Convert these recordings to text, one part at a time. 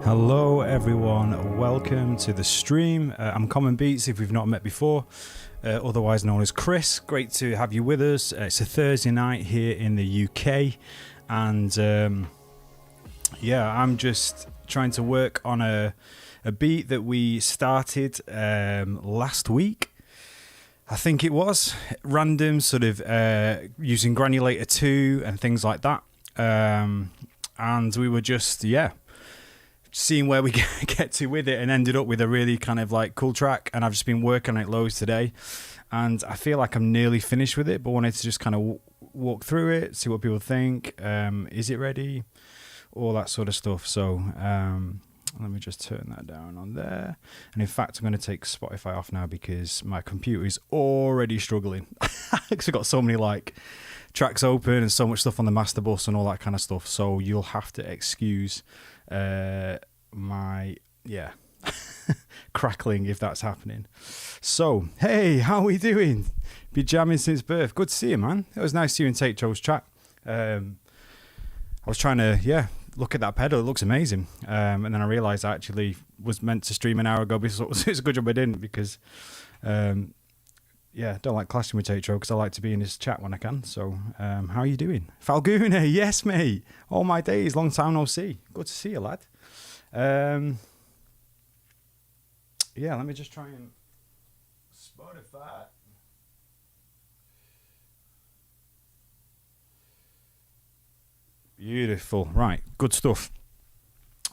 Hello everyone, welcome to the stream. I'm commonbeats if we've not met before, otherwise known as Chris. Great to have you with us. It's a Thursday night here in the UK, and I'm just trying to work on a beat that we started last week. I think it was random, sort of using Granulator 2 and things like that, and we were just seeing where we get to with it, and ended up with a really kind of like cool track. And I've just been working on it loads today, and I feel like I'm nearly finished with it, but wanted to just kind of walk through it, see what people think. Is it ready? All that sort of stuff. So let me just turn that down on there. And in fact, I'm going to take Spotify off now because my computer is already struggling. Because I've got so many like tracks open and so much stuff on the master bus and all that kind of stuff. So you'll have to excuse my crackling if that's happening. So hey, how we doing? Been jamming since birth. Good to see you, man. It was nice to see you in Take Joe's chat. I was trying to look at that pedal. It looks amazing. And then I realized I actually was meant to stream an hour ago, because it's a good job I didn't, because don't like clashing with Take Joe, because I like to be in his chat when I can. So how are you doing? Falguna, yes mate, all my days, long time no see. Good to see you, lad. Let me just try and Spotify. Beautiful. Right, good stuff.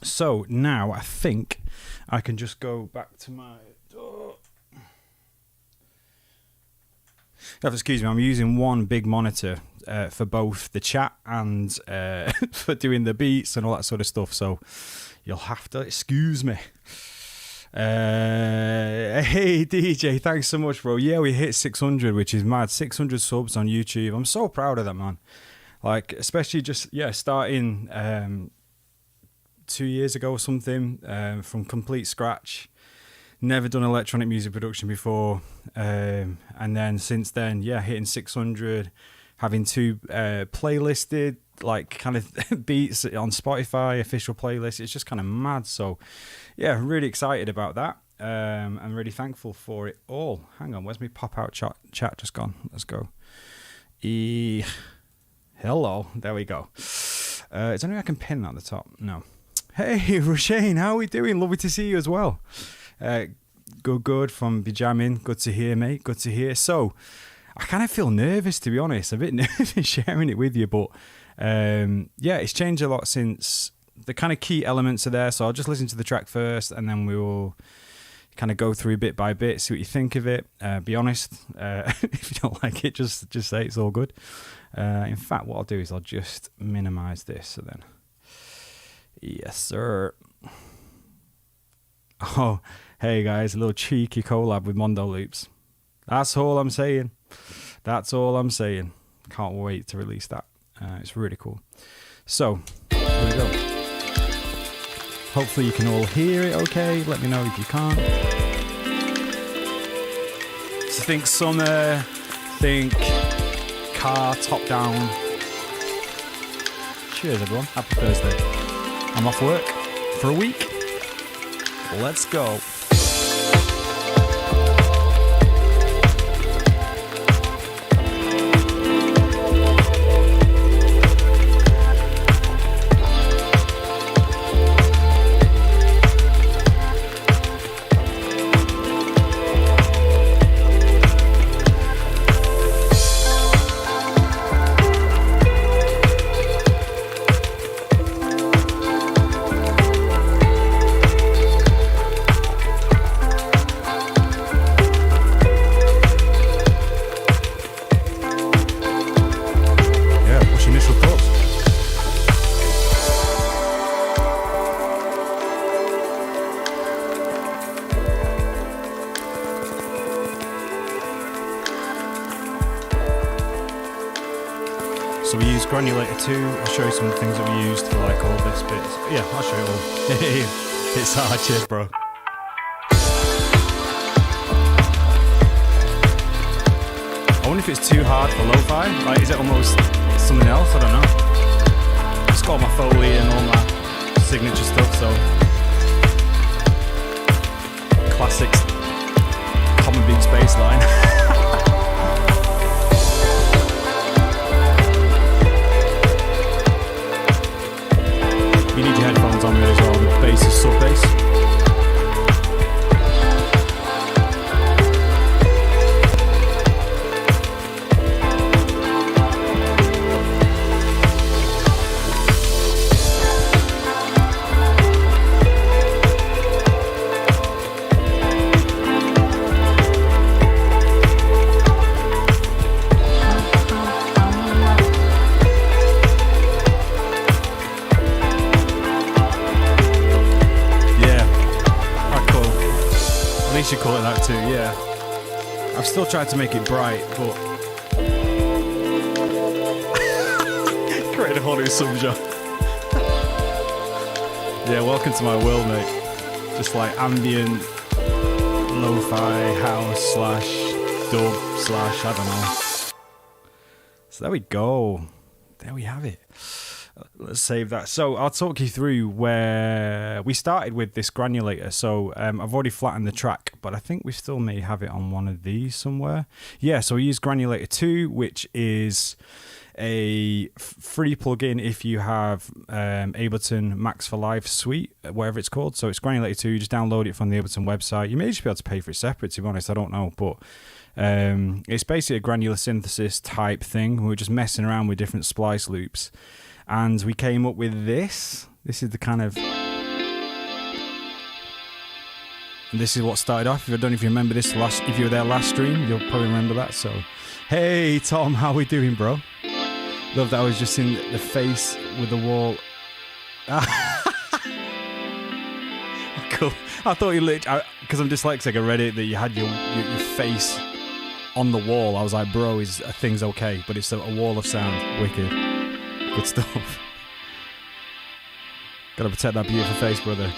So now I think I can just go back to my door. Excuse me, I'm using one big monitor for both the chat and for doing the beats and all that sort of stuff, so you'll have to excuse me. Hey DJ, thanks so much, bro. Yeah, we hit 600, which is mad. 600 subs on YouTube. I'm so proud of that, man. Like, especially just starting 2 years ago or something, from complete scratch. Never done electronic music production before, and then since then, hitting 600, having two playlisted like kind of beats on Spotify official playlist. It's just kind of mad. So really excited about that. I'm really thankful for it all. Hang on, where's my pop out chat just gone? Let's go. Hello, there we go. Is there anything I can pin at the top? No. Hey Roshane, how are we doing? Lovely to see you as well. Good from Bijamin. Good to hear, mate. Good to hear. So I kind of feel nervous, to be honest. A bit nervous sharing it with you, but it's changed a lot since the kind of key elements are there. So I'll just listen to the track first, and then we will kind of go through bit by bit, see what you think of it. Be honest. If you don't like it, just say it's all good. In fact, what I'll do is I'll just minimize this. So then, yes, sir. Oh, hey guys, a little cheeky collab with Mondo Loops. That's all I'm saying. That's all I'm saying. Can't wait to release that. It's really cool. So, here we go. Hopefully you can all hear it okay. Let me know if you can't. So think summer, think car, top down. Cheers everyone, happy Thursday. I'm off work for a week. Let's go. So we use Granulator 2. I'll show you some of the things that we used for like all this bits. Yeah, I'll show you all. It's hard, cheers, bro. I wonder if it's too hard for lo-fi. Like, is it almost something else? I don't know. It's got all my Foley and all my signature stuff, so classic common beats bass line. You need your headphones on there as well. The bass is sub bass. You call it that too, yeah. I've still tried to make it bright, but create a whole new subgenre. Yeah, welcome to my world, mate. Just like ambient, lo-fi, house / dub / I don't know. So there we go. There we have it. Let's save that. So I'll talk you through where we started with this Granulator. So I've already flattened the track, but I think we still may have it on one of these somewhere. Yeah, so we use Granulator 2, which is a free plugin if you have Ableton Max for Live Suite, whatever it's called. So it's Granulator 2. You just download it from the Ableton website. You may just be able to pay for it separate, to be honest. I don't know, but it's basically a granular synthesis type thing. We're just messing around with different splice loops. And we came up with this. This is the kind of... And this is what started off. I don't know if you remember this if you were there last stream, you'll probably remember that. So, hey Tom, how we doing, bro? Love that I was just in the face with the wall. Cool. I thought you literally... Because I'm dyslexic, I read it that you had your face on the wall. I was like, bro, thing's okay, but it's a wall of sound. Wicked. Good stuff. Gotta protect that beautiful face, brother.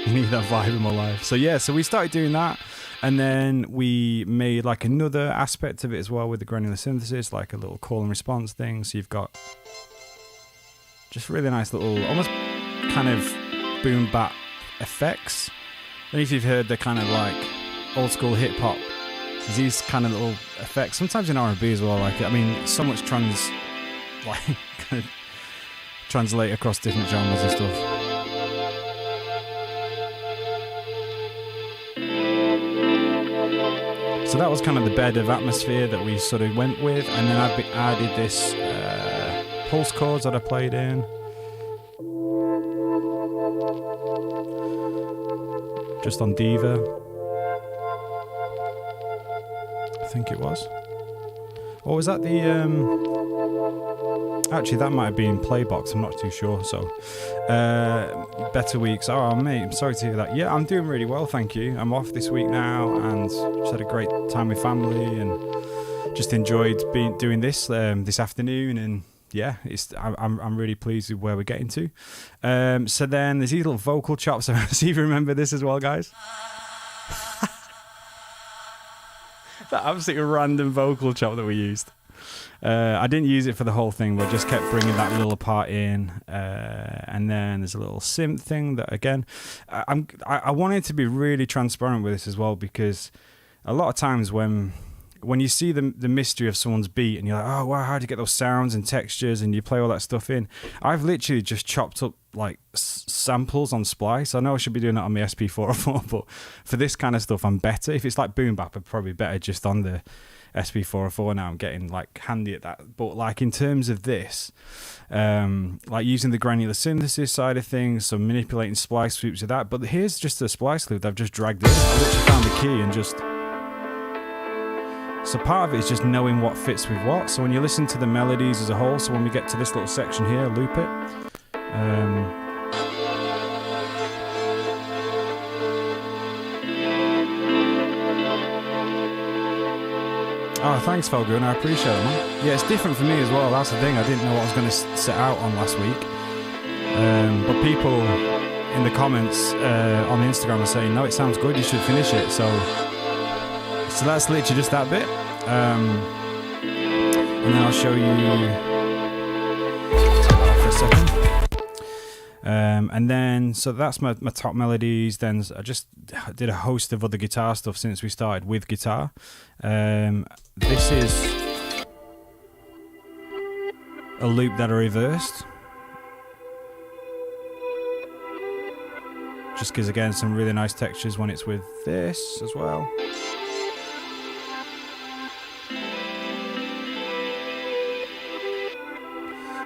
You need that vibe in my life. So yeah, so we started doing that, and then we made like another aspect of it as well with the granular synthesis, like a little call and response thing. So you've got just really nice little, almost kind of boom bap effects. I don't know if you've heard the kind of like old school hip hop. There's these kind of little effects. Sometimes in R&B as well. Like, I mean, so much kind of translate across different genres and stuff. So that was kind of the bed of atmosphere that we sort of went with, and then I've added this pulse chords that I played in. Just on Diva, I think it was. Or was that the... Actually, that might have been Playbox. I'm not too sure. So, better weeks. Oh, mate, I'm sorry to hear that. Yeah, I'm doing really well, thank you. I'm off this week now, and just had a great time with family, and just enjoyed doing this this afternoon. And yeah, I'm really pleased with where we're getting to. So then there's these little vocal chops. See if you remember this as well, guys. That absolutely random vocal chop that we used. I didn't use it for the whole thing, but just kept bringing that little part in. And then there's a little synth thing that, again, I wanted to be really transparent with this as well, because a lot of times when you see the mystery of someone's beat and you're like, oh, wow, how do you get those sounds and textures, and you play all that stuff in, I've literally just chopped up like samples on Splice. I know I should be doing that on my SP404, but for this kind of stuff, I'm better. If it's like Boombap, I'm probably better just on the SP404 now. I'm getting like handy at that. But like in terms of this, like using the granular synthesis side of things, so manipulating splice sweeps with that. But here's just a splice loop that I've just dragged in. I literally found the key and just... So part of it is just knowing what fits with what. So when you listen to the melodies as a whole, so when we get to this little section here, loop it. Oh, thanks, Felgun. I appreciate it, man. Yeah, it's different for me as well. That's the thing. I didn't know what I was going to set out on last week. But people in the comments on Instagram are saying, no, it sounds good. You should finish it. So that's literally just that bit. And then I'll show you... Turn that off for a second. And then, so that's my top melodies. Then I just did a host of other guitar stuff since we started with guitar. This is a loop that I reversed. Just gives, again, some really nice textures when it's with this as well.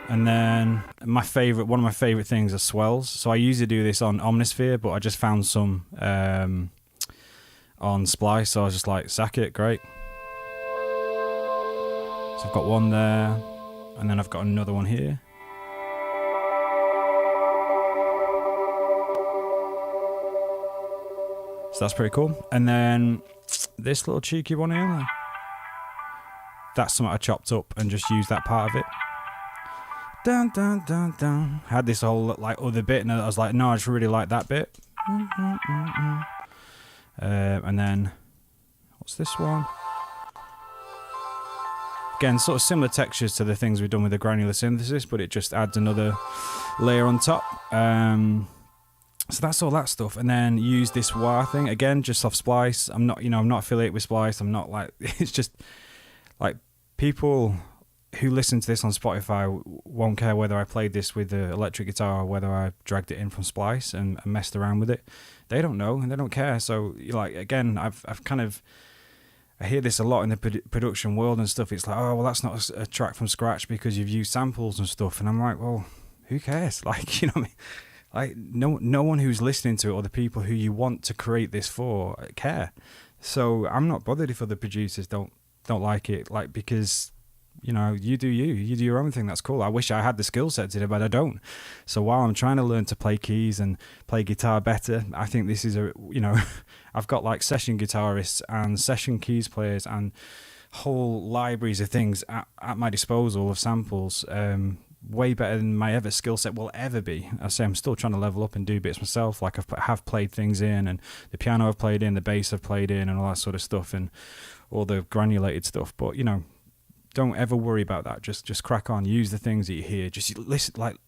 And then one of my favorite things are swells. So I usually do this on Omnisphere, but I just found some on Splice, so I was just like, sack it, great. So I've got one there, and then I've got another one here. So that's pretty cool. And then this little cheeky one here, that's something I chopped up and just used that part of it. Dun, dun, dun, dun. I had this whole like other bit, and I was like, no, I just really like that bit. And then what's this one? Again, sort of similar textures to the things we've done with the granular synthesis, but it just adds another layer on top. So that's all that stuff. And then use this wah thing again, just off Splice. I'm not affiliated with Splice. I'm not like, it's just like people who listen to this on Spotify won't care whether I played this with the electric guitar or whether I dragged it in from Splice and messed around with it. They don't know and they don't care. So like, again, I've kind of, I hear this a lot in the production world and stuff. It's like, oh, well, that's not a track from scratch because you've used samples and stuff. And I'm like, well, who cares? Like, you know what I mean? Like, no one who's listening to it or the people who you want to create this for care. So I'm not bothered if other producers don't like it, like, because, you know, you do your own thing. That's cool. I wish I had the skill set to do it, but I don't. So while I'm trying to learn to play keys and play guitar better, I think this is I've got like session guitarists and session keys players and whole libraries of things at my disposal of samples, way better than my ever skill set will ever be. I say I'm still trying to level up and do bits myself. Like have played things in, and the piano I've played in, the bass I've played in, and all that sort of stuff, and all the granulated stuff. But you know, don't ever worry about that. Just crack on. Use the things that you hear. Just listen. Like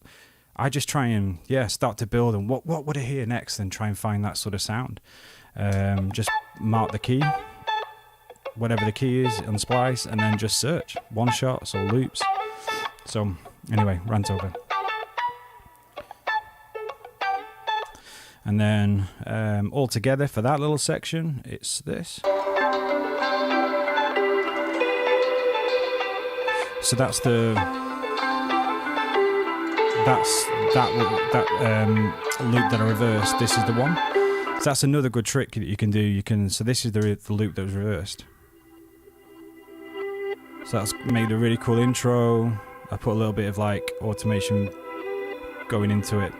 I just try and start to build. And what would I hear next? And try and find that sort of sound. Just mark the key, whatever the key is on Splice, and then just search one shots or loops. So anyway, rant over. And then all together for that little section, it's this. So that's that loop that I reversed. This is the one. So that's another good trick that you can do. So this is the loop that was reversed. So that's made a really cool intro. I put a little bit of like automation going into it,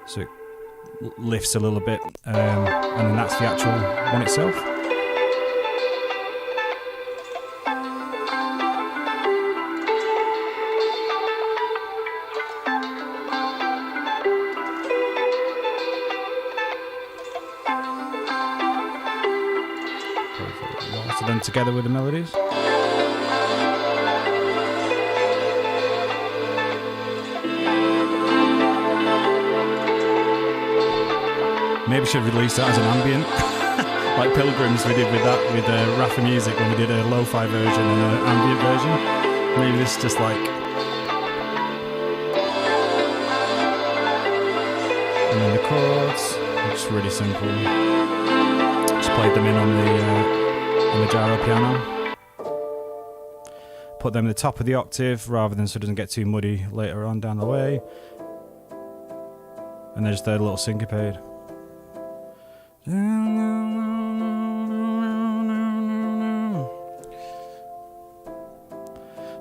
so it lifts a little bit, and then that's the actual one itself. So then together with the melodies. Maybe should release that as an ambient, like Pilgrims we did with Rafa Music when we did a lo-fi version and an ambient version. Maybe this is just like, and then the chords, it's really simple. Just played them in on the gyro piano. Put them at the top of the octave rather than so it doesn't get too muddy later on down the way. And then just a little syncopade.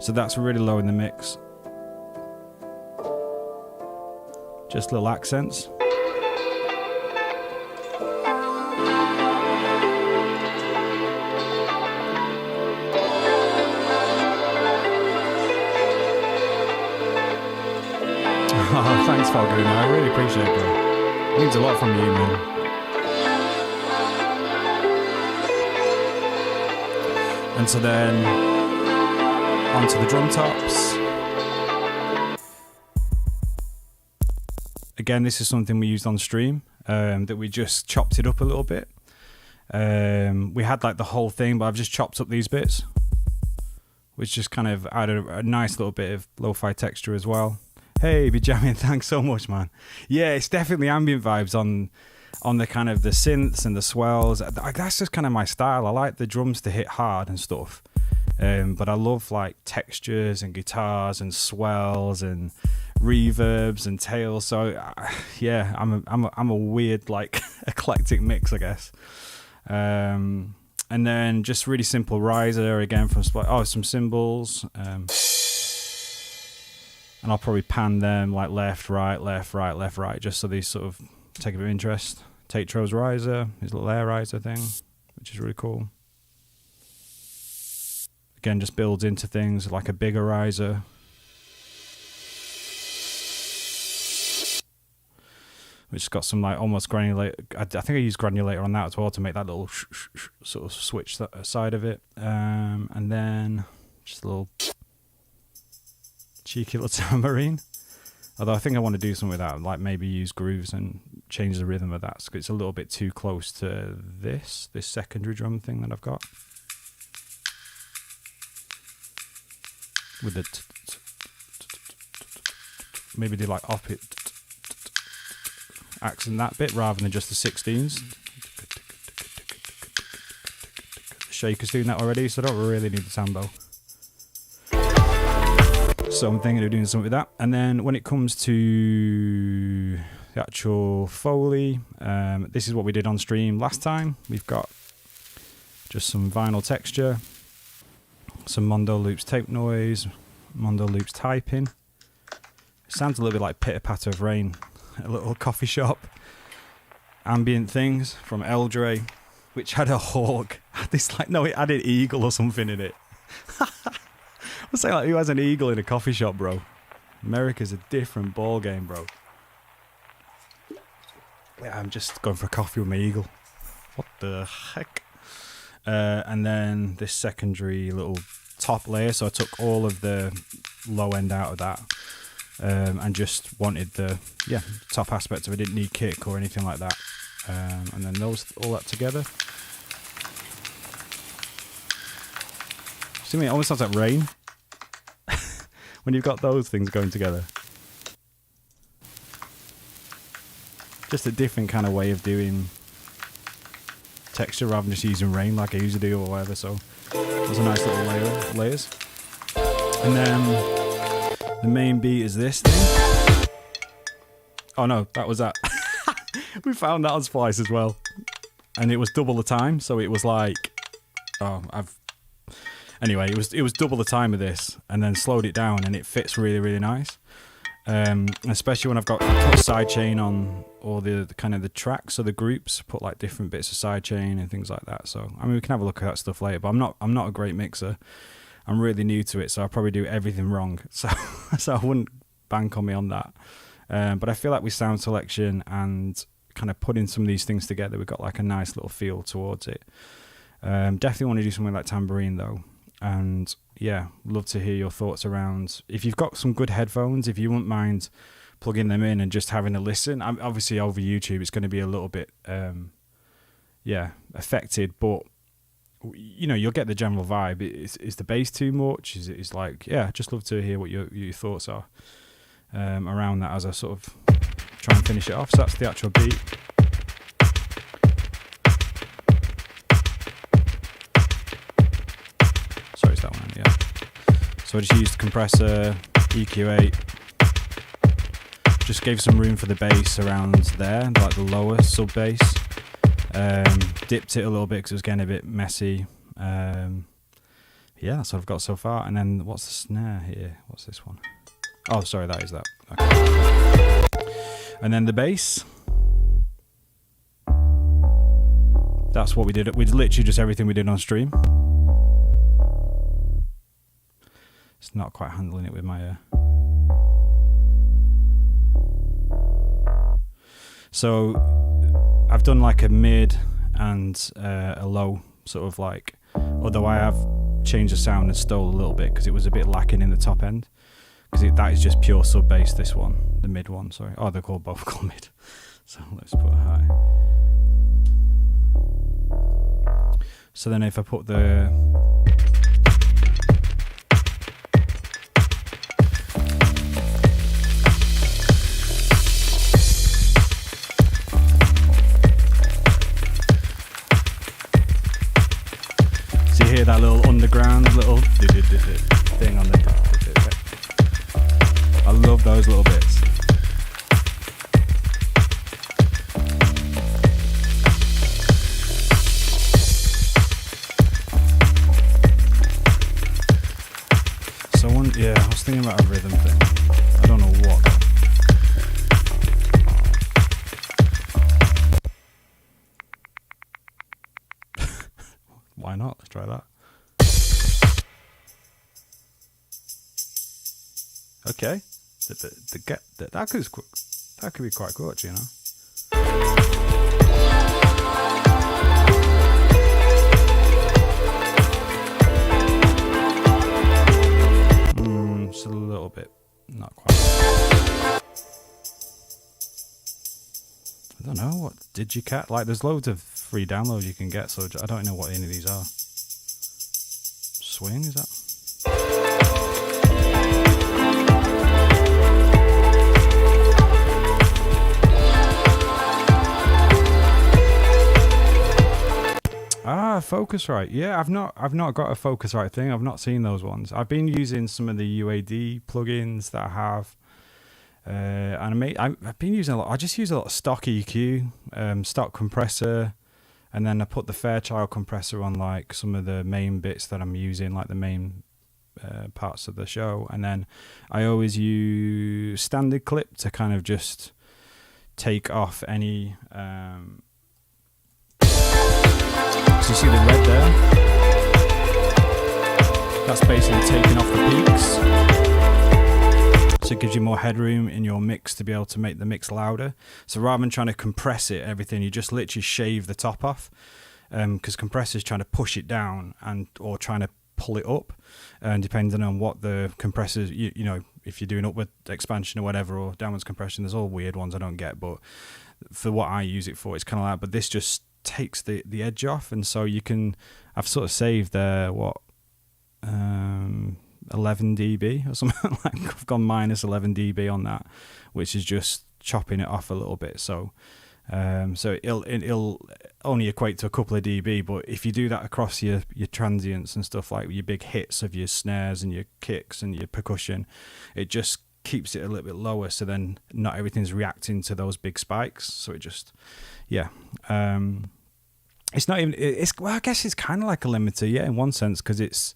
So that's really low in the mix. Just little accents. Oh, thanks, Falguna. I really appreciate it, bro. It means a lot from you, man. And so then onto the drum tops. again, this is something we used on stream, that we just chopped it up a little bit. We had like the whole thing, but I've just chopped up these bits, which just kind of added a nice little bit of lo-fi texture as well. Hey, be jamming, thanks so much, man. Yeah, it's definitely ambient vibes on the kind of the synths and the swells. That's just kind of my style. I like the drums to hit hard and stuff, but I love like textures and guitars and swells and reverbs and tails. So yeah, I'm a weird like eclectic mix, I guess. And then just really simple riser again from some cymbals. And I'll probably pan them like left, right, left, right, left, right, just so these sort of take a bit of interest. Tatro's riser, his little air riser thing, which is really cool. Again, just builds into things like a bigger riser. Which has got some like almost granulator. I think I used granulator on that as well to make that little sort of switch that side of it. And then just a little cheeky little tambourine. Although I think I want to do something with that, like maybe use grooves and change the rhythm of that, because it's a little bit too close to this secondary drum thing that I've got. With the maybe do like opposite accent that bit rather than just the 16s. The shaker's doing that already, so I don't really need the tambo. So I'm thinking of doing something with that. And then when it comes to the actual Foley, this is what we did on stream last time. We've got just some vinyl texture, some Mondo Loops tape noise, Mondo Loops typing. It sounds a little bit like Pitter Patter of Rain, a little coffee shop. Ambient things from Eldre, which had a hawk. It had an eagle or something in it. I was saying, like, who has an eagle in a coffee shop, bro? America's a different ball game, bro. Yeah, I'm just going for a coffee with my eagle. What the heck? And then this secondary little top layer. So I took all of the low end out of that, and just wanted the top aspect of it. I didn't need kick or anything like that. And then all that together. See me? It almost sounds like rain. When you've got those things going together. Just a different kind of way of doing texture rather than just using rain like I usually do or whatever. So those are nice little layers. And then the main beat is this thing. Oh no, that was that. We found that on Splice as well. And it was double the time, so it was like anyway, it was double the time of this, and then slowed it down, and it fits really, really nice. Especially when I've got put sidechain on all the kind of the tracks, so the groups put like different bits of sidechain and things like that. So I mean, we can have a look at that stuff later. But I'm not a great mixer. I'm really new to it, so I'll probably do everything wrong. So I wouldn't bank on me on that. But I feel like with sound selection and kind of putting some of these things together, we've got like a nice little feel towards it. Definitely want to do something like tambourine though. And yeah, love to hear your thoughts around, if you've got some good headphones, if you wouldn't mind plugging them in and just having a listen. Obviously over YouTube it's going to be a little bit affected, but you know, you'll get the general vibe. Is the bass too much? Is like, yeah, just love to hear what your thoughts are around that as I sort of try and finish it off. So that's the actual beat. Sorry, it's that one, yeah. So I just used compressor, EQ8, just gave some room for the bass around there, like the lower sub bass. Dipped it a little bit because it was getting a bit messy. Yeah, that's what I've got so far. And then what's the snare here? What's this one? Oh, sorry, that is that. Okay. And then the bass. That's what we did. We did literally just everything we did on stream. It's not quite handling it with my... So I've done like a mid and a low sort of like, although I have changed the sound and stole a little bit because it was a bit lacking in the top end. because that is just pure sub bass. This one, the mid one, sorry. Oh, they're both called mid. So let's put high. So then if I put the hear that little underground little thing on the I love those little bits. Yeah, I was thinking about a rhythm thing. I don't know what. Why not? Let's try that. Okay, that could be quite cool, actually, you know. Just a little bit, not quite. I don't know what Digicat. Like, there's loads of free downloads you can get, so I don't know what any of these are. Swing, is that? Ah, Focusrite. Yeah, I've not got a Focusrite thing. I've not seen those ones. I've been using some of the UAD plugins that I have, and I've been using a lot. I just use a lot of stock EQ, stock compressor, and then I put the Fairchild compressor on like some of the main bits that I'm using, like the main parts of the show, and then I always use standard clip to kind of just take off any. So you see the red there? That's basically taking off the peaks. So it gives you more headroom in your mix to be able to make the mix louder. So rather than trying to compress it, everything, you just literally shave the top off. Because compressor's trying to push it down or trying to pull it up. And depending on what the compressors, you know, if you're doing upward expansion or whatever, or downwards compression, there's all weird ones I don't get. But for what I use it for, it's kind of like, but this just takes the edge off, and so you can. I've sort of saved 11 dB or something. Like I've gone minus 11 dB on that, which is just chopping it off a little bit. So it'll only equate to a couple of dB, but if you do that across your transients and stuff, like your big hits of your snares and your kicks and your percussion, it just keeps it a little bit lower, so then not everything's reacting to those big spikes. So it just, yeah. It's not even, well, I guess it's kind of like a limiter, yeah, in one sense, because it's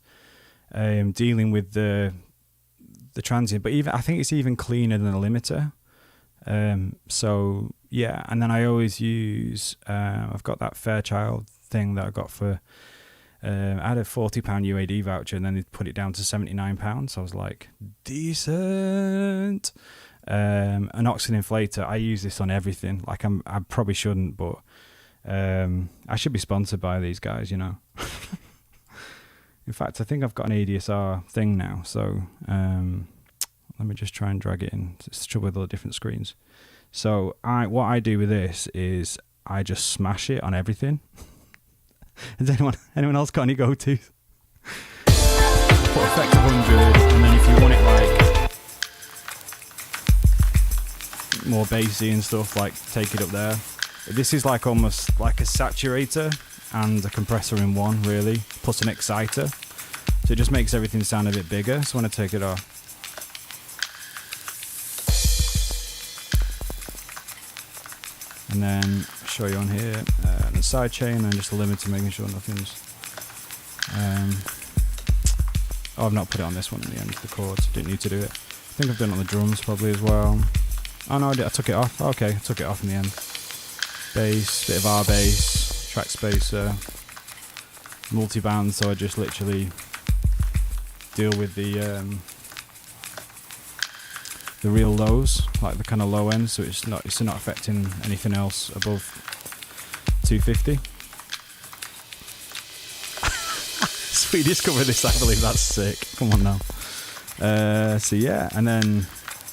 dealing with the transient, but even I think it's even cleaner than a limiter. So yeah, and then I always use, I've got that Fairchild thing that I got for, I had a £40 UAD voucher, and then they put it down to £79. So I was like, decent. An Oxford inflator. I use this on everything. Like I probably shouldn't, but I should be sponsored by these guys, you know. In fact, I think I've got an ADSR thing now. So let me just try and drag it in. It's the trouble with all the different screens. So what I do with this is I just smash it on everything. Has anyone else got any go-tos? Put effect 100, and then if you want it like more bassy and stuff, like take it up there. This is like almost like a saturator and a compressor in one, really, plus an exciter. So it just makes everything sound a bit bigger. So when I take it off, and then show you on here the side chain, and just a limiter, making sure nothing's. I've not put it on this one in the end. The chords, didn't need to do it. I think I've done it on the drums probably as well. Oh no, I took it off. Okay, I took it off in the end. Bass, bit of R bass, track spacer, multi-band. So I just literally deal with the real lows, like the kind of low end, so it's not affecting anything else above 250. Sweet, discover this, I believe that's sick. Come on now. So yeah, and then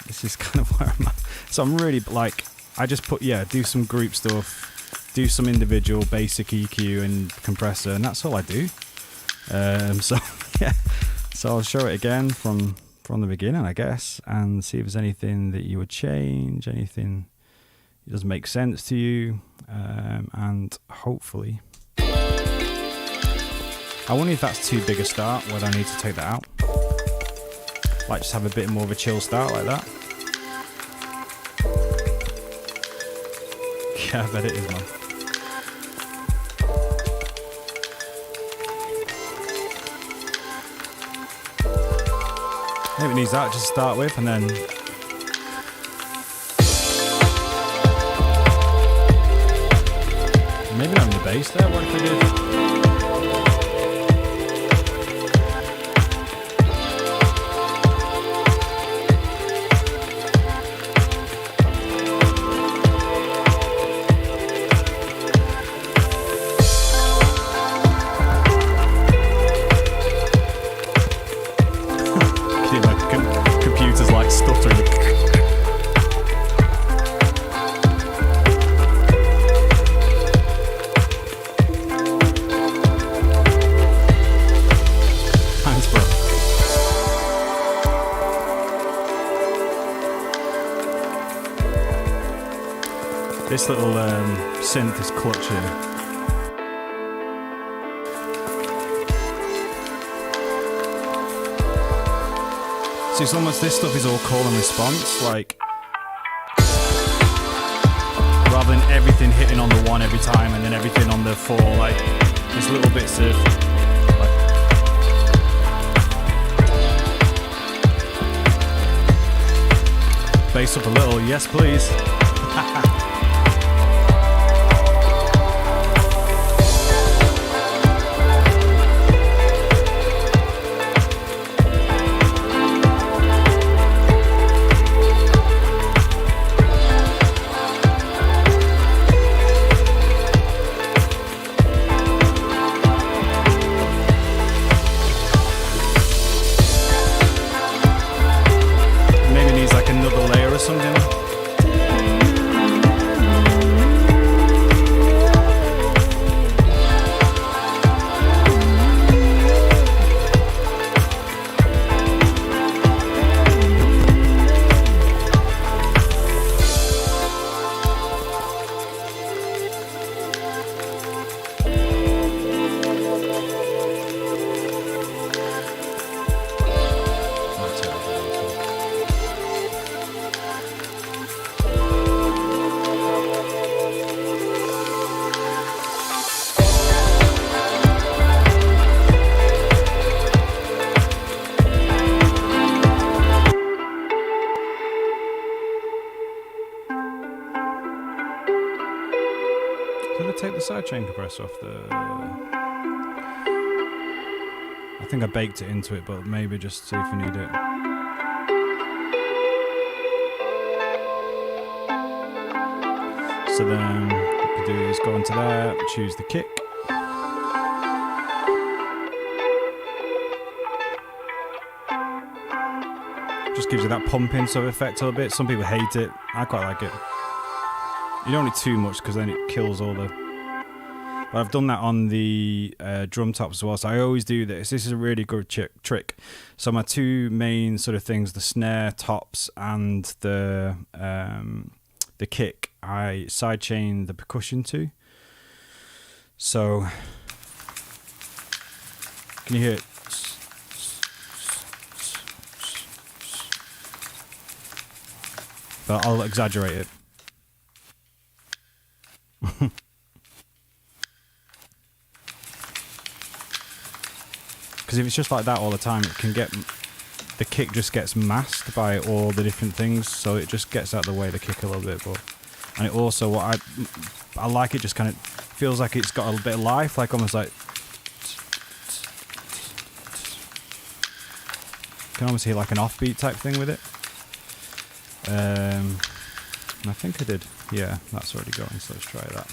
this is kind of where I'm at. So I'm really like, I just put, do some group stuff, do some individual basic EQ and compressor, and that's all I do. So yeah, so I'll show it again from the beginning, I guess, and see if there's anything that you would change, anything that doesn't make sense to you, and hopefully, I wonder if that's too big a start, whether I need to take that out. Like just have a bit more of a chill start like that. Yeah, I bet it is, man. Maybe it needs that just to start with, and then maybe not in the bass there. What if I did? Computers like stuttering. Thanks, bro. This little synth is clutch here. It's almost, this stuff is all call and response, like rather than everything hitting on the one every time and then everything on the four, like there's little bits of like bass up a little, yes please. Take the sidechain compressor off the... I think I baked it into it, but maybe just see if we need it. So then what you do is go into there, choose the kick. Just gives you that pumping sort of effect a little bit. Some people hate it. I quite like it. You don't need too much because then it kills all the... But I've done that on the drum tops as well, so I always do this. This is a really good trick. So my two main sort of things, the snare tops and the kick, I sidechain the percussion to. So, can you hear it? But I'll exaggerate it. Because if it's just like that all the time, it can get, the kick just gets masked by all the different things, so it just gets out of the way, the kick a little bit. But and it also, what I like, it just kind of feels like it's got a bit of life, like almost like you can almost hear like an offbeat type thing with it. I think I did. Yeah, that's already going. So let's try that.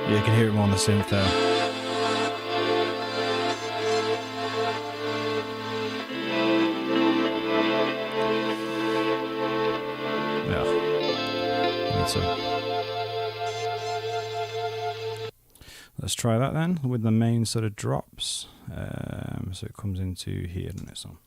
Yeah, you can hear it more on the synth there. filter. Let's try that then with the main sort of drops. So it comes into here and this one.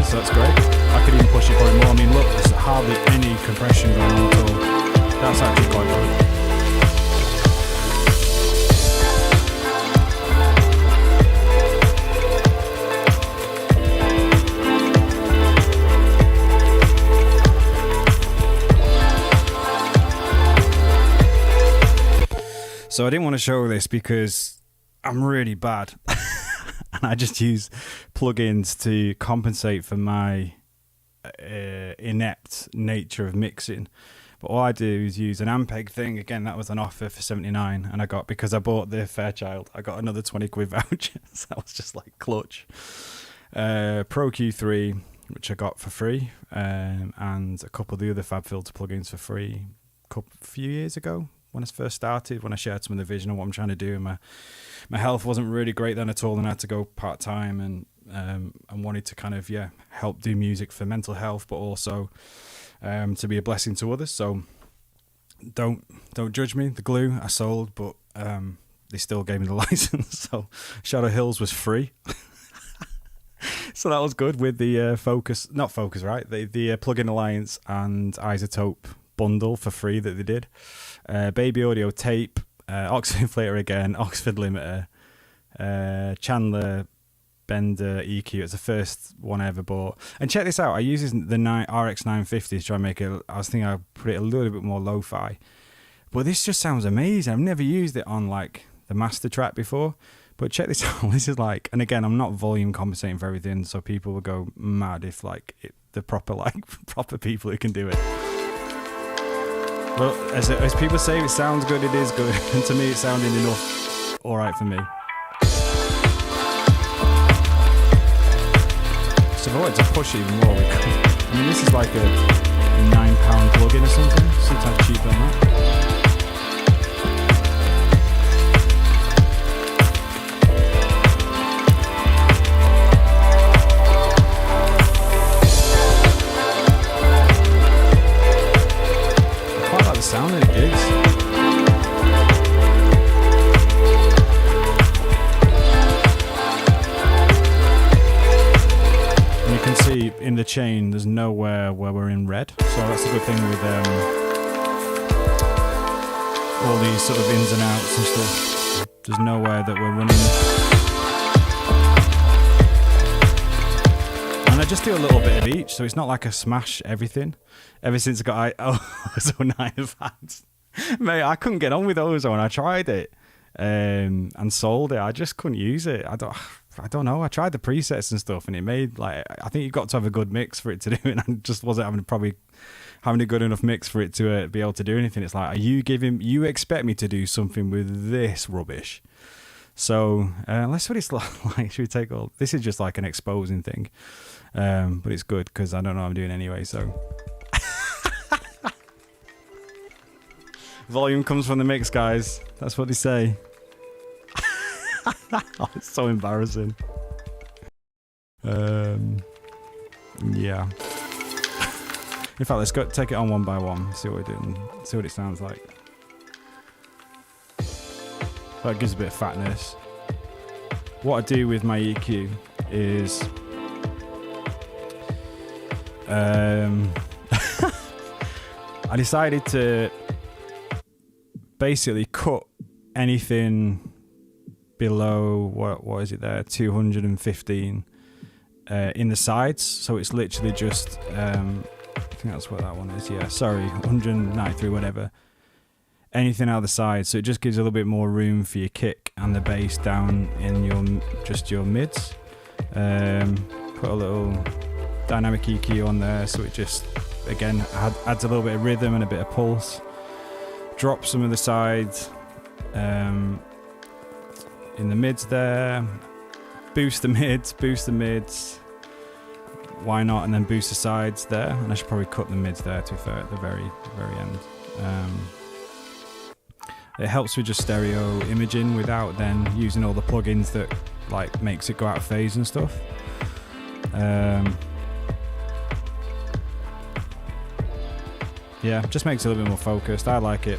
So that's great. I could even push it probably more. I mean, look, there's hardly any compression going on at all. That's actually quite good. So I didn't want to show this because I'm really bad. And I just use plugins to compensate for my inept nature of mixing. But all I do is use an Ampeg thing. Again, that was an offer for 79, and I got, because I bought the Fairchild, I got another 20 quid voucher. So that was just like clutch. Pro Q3, which I got for free, and a couple of the other FabFilter plugins for free a few years ago. When I first started, when I shared some of the vision of what I'm trying to do, and my health wasn't really great then at all, and I had to go part-time, and wanted to kind of help do music for mental health, but also to be a blessing to others. So don't judge me. The glue I sold, but they still gave me the license. So Shadow Hills was free. So that was good with the the Plugin Alliance and Isotope bundle for free that they did. Baby Audio tape, Oxford Inflator again, Oxford Limiter, Chandler Bender EQ. It's the first one I ever bought. And check this out, I use the RX 950 to try and make it, I was thinking I'd put it a little bit more lo-fi. But this just sounds amazing. I've never used it on like the master track before. But check this out, this is like, and again, I'm not volume compensating for everything, so people will go mad if like the proper people who can do it. Well, as people say, it sounds good, it is good. And to me, it sounded enough alright for me. So if I wanted to push it even more, we could. I mean, this is like a £9 plugin or something, sometimes cheaper than that. Sound that it gives. And you can see in the chain there's nowhere where we're in red, so that's a good thing with all these sort of ins and outs and stuff. There's nowhere that we're running. And I just do a little bit of each, so it's not like I smash everything. Ever since I got Ozone 9 Advanced, mate, I couldn't get on with Ozone. I tried it and sold it. I just couldn't use it. I don't know. I tried the presets and stuff, and it made like, I think you've got to have a good mix for it to do it. And I just wasn't having a good enough mix for it to be able to do anything. It's like, you expect me to do something with this rubbish? So let's see what it's like. Should we take all? This is just like an exposing thing, but it's good because I don't know what I'm doing anyway. So. Volume comes from the mix, guys. That's what they say. Oh, it's so embarrassing. Yeah. In fact, let's take it on one by one. See what we're doing. See what it sounds like. That gives a bit of fatness. What I do with my EQ is I decided to basically cut anything below what is it there, 215 in the sides, so it's literally just I think that's what that one is, yeah, sorry, 193 whatever. anything out of the side, so it just gives a little bit more room for your kick and the bass down in your mids. Put a little dynamic EQ on there, so it just again adds a little bit of rhythm and a bit of pulse. Drop some of the sides in the mids there. Boost the mids. Why not? And then boost the sides there. And I should probably cut the mids there, to be fair, at the very end. It helps with just stereo imaging without then using all the plugins that like makes it go out of phase and stuff. Yeah, just makes it a little bit more focused. I like it.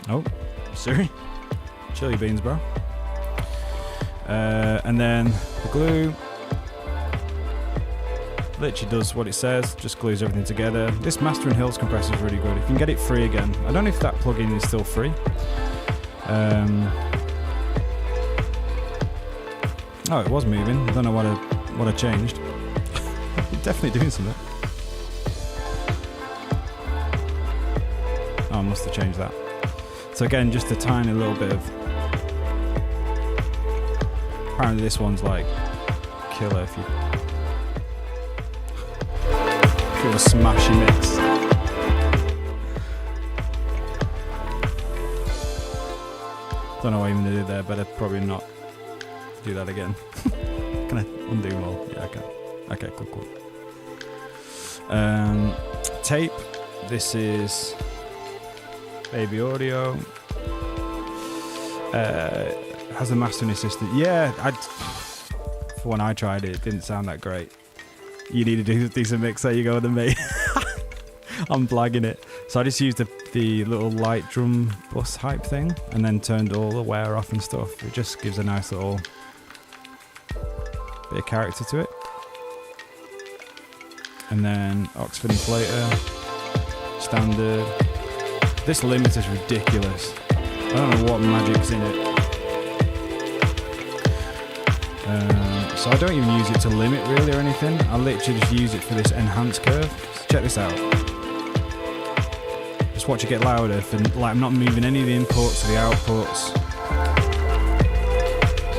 Oh, Siri, chill your beans, bro. And then the glue literally does what it says, just glues everything together. This Mastering Hills compressor is really good. If you can get it free again. I don't know if that plugin is still free. Oh, it was moving. I don't know what I changed. Definitely doing something. Oh, I must have changed that. So again, just a tiny little bit of... Apparently this one's like killer if you do a smashy mix. Don't know what I'm going to do there, better probably not do that again. Can I undo them all? Yeah, I can. Okay, cool. Tape. This is Baby Audio. Has a mastering assistant. Yeah, for when I tried it, it didn't sound that great. You need to do a decent mix. There you go, then mate. I'm blagging it. So I just used the little light drum bus hype thing and then turned all the wear off and stuff. It just gives a nice little bit of character to it. And then Oxford inflator, standard. This limiter's ridiculous. I don't know what magic's in it. So I don't even use it to limit really or anything. I literally just use it for this enhance curve. So check this out. Just watch it get louder. Like I'm not moving any of the inputs or the outputs.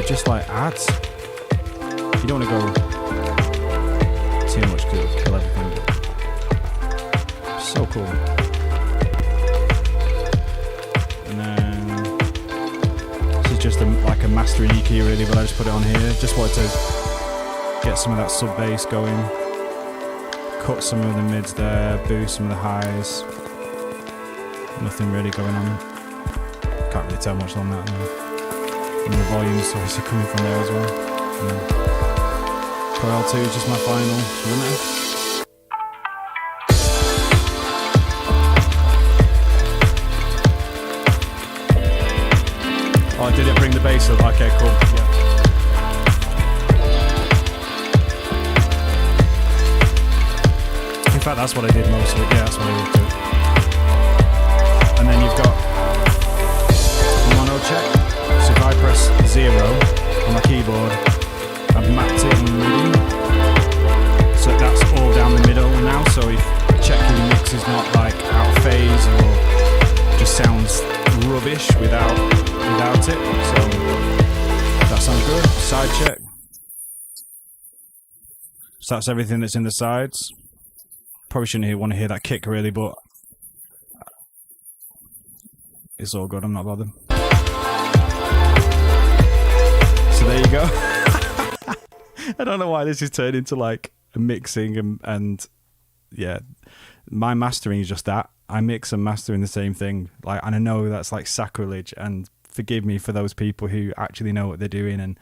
It just like adds. You don't want to go too much because it'll kill everything. So cool. And then this is just like a mastering EQ really, but I just put it on here. Just wanted to get some of that sub bass going. Cut some of the mids there, boost some of the highs. Nothing really going on. Can't really tell much on that. And the volume's obviously coming from there as well. Pro L2 is just my final limiter. Oh, did it bring the bass up? Okay, cool. Yeah. In fact, that's what I did most of it. Yeah, that's what I did too. And then you've got mono check. So if I press 0 on my keyboard, I've mapped it in MIDI. So that's all down the middle now. So if checking the mix is not like out of phase or just sounds rubbish without it. So that sounds good. Side check. So that's everything that's in the sides. Probably shouldn't want to hear that kick really, but it's all good. I'm not bothered. So there you go. I don't know why this is turned into like a mixing and yeah, my mastering is just that. I mix and master in the same thing. Like, and I know that's like sacrilege, and forgive me for those people who actually know what they're doing and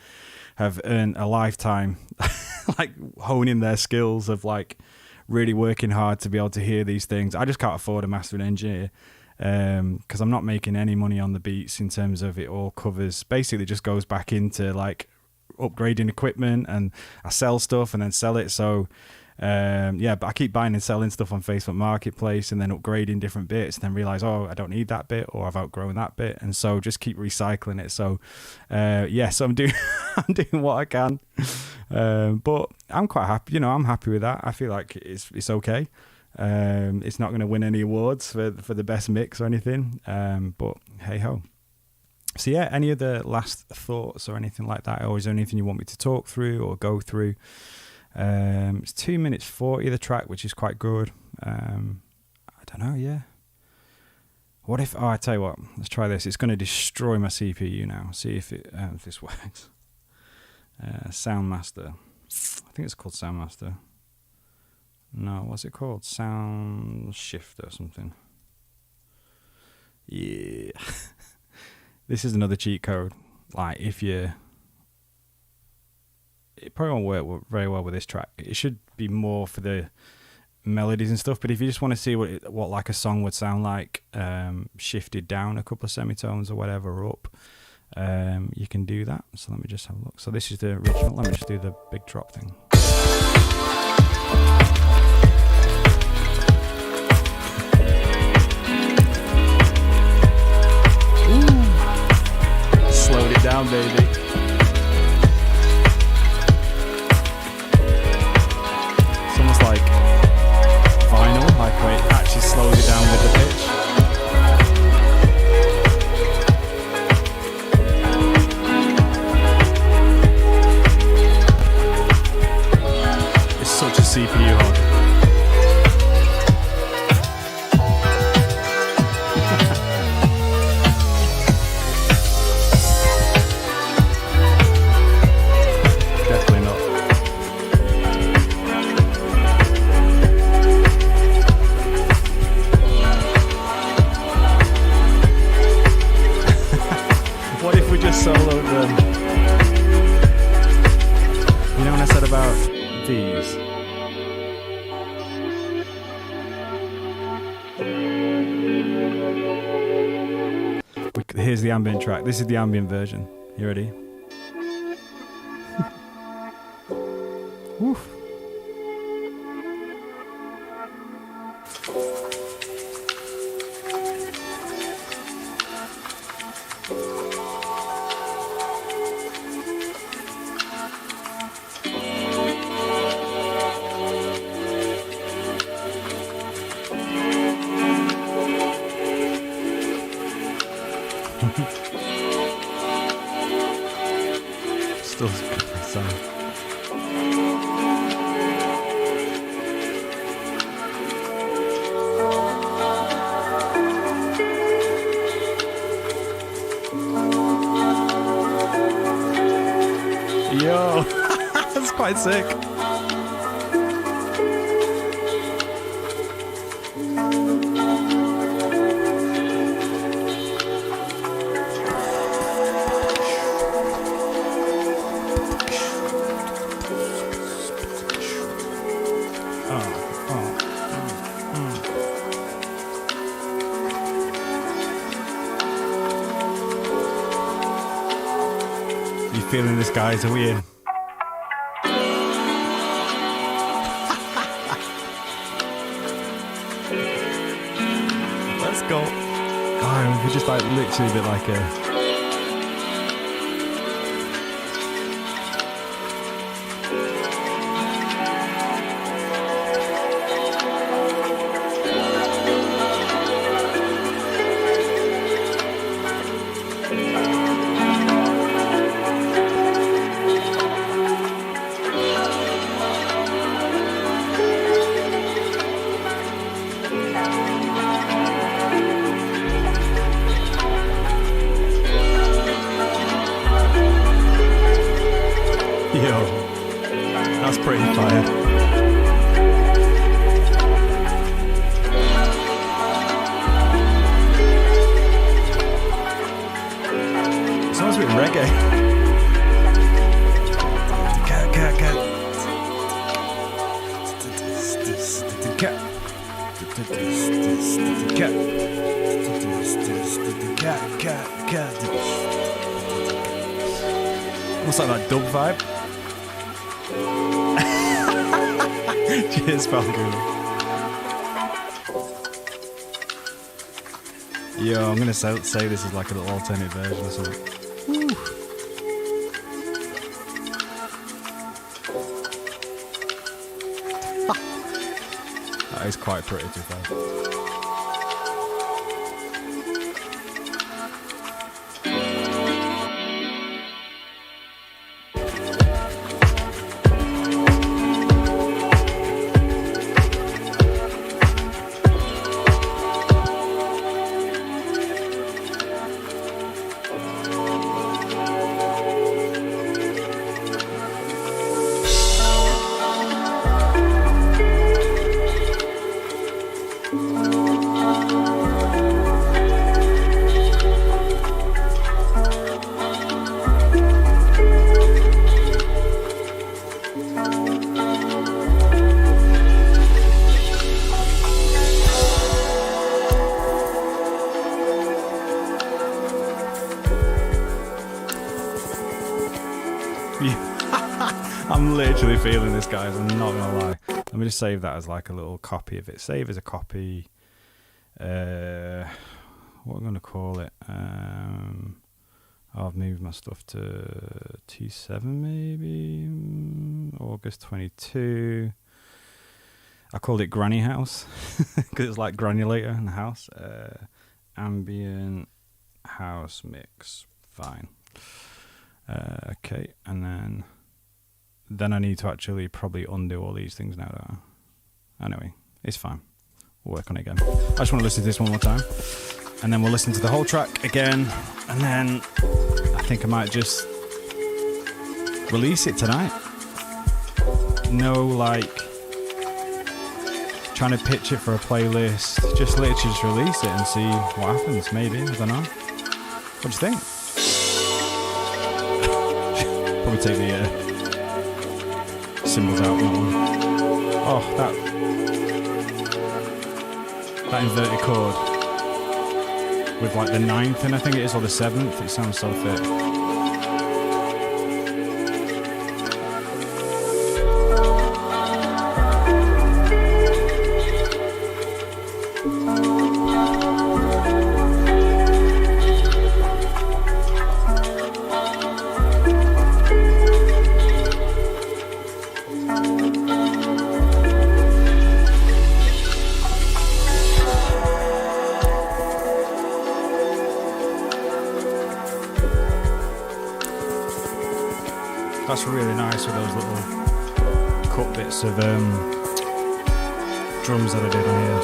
have earned a lifetime like honing their skills of like really working hard to be able to hear these things. I just can't afford a mastering engineer because I'm not making any money on the beats in terms of it all covers. Basically just goes back into like upgrading equipment, and I sell stuff and then sell it. So yeah, but I keep buying and selling stuff on Facebook Marketplace and then upgrading different bits and then realize, oh, I don't need that bit or I've outgrown that bit, and so just keep recycling it. So yeah, so I'm doing I'm doing what I can, but I'm quite happy. I'm happy with that. I feel like it's okay. It's not going to win any awards for the best mix or anything, but hey ho. So yeah, any other last thoughts or anything like that, or is there anything you want me to talk through or go through? It's 2 minutes 40 the track, which is quite good. I don't know, yeah. What if, I tell you what, let's try this. It's going to destroy my CPU now. See if this works. Soundmaster. I think it's called Soundmaster. No, what's it called? Sound Shifter or something. Yeah. This is another cheat code. Like, it probably won't work very well with this track. It should be more for the melodies and stuff, but if you just want to see what like a song would sound like, shifted down a couple of semitones or whatever, or up, you can do that. So let me just have a look. So this is the original. Let me just do the big drop thing. Ooh. Slowed it down, baby. It's almost like vinyl, like where it actually slows it down with the pitch. It's such a CPU hog. Definitely not. What if we just soloed them? You know what I said about these? Here's the ambient track. This is the ambient version. You ready? Woof. Still a sound. Yo, that's quite sick. Feeling this, guys? Are we in? Let's go. Oh, we just like literally did like a. That's pretty fire. It sounds a bit reggae. What's like that dub vibe? Cheers, Falcon. Yo, I'm gonna say this is like a little alternate version or something. Woo. That is quite pretty, to be fair. I'm literally feeling this, guys. I'm not gonna lie. Let me just save that as like a little copy of it. Save as a copy. What am I gonna call it? I've moved my stuff to T7 maybe. August 22. I called it Granny House because it's like Granulator in the house. Ambient house mix. Fine. Okay, and then I need to actually probably undo all these things now, don't I? Anyway, it's fine. We'll work on it again. I just want to listen to this one more time, and then we'll listen to the whole track again, and then I think I might just release it tonight. No, like, trying to pitch it for a playlist. Just literally just release it and see what happens, maybe. I don't know. What do you think? Probably take the cymbals out on that one. Oh, that inverted chord with like the 9th in, I think it is, or the 7th. It sounds so thick. That's really nice with those little cut bits of drums that I did on here.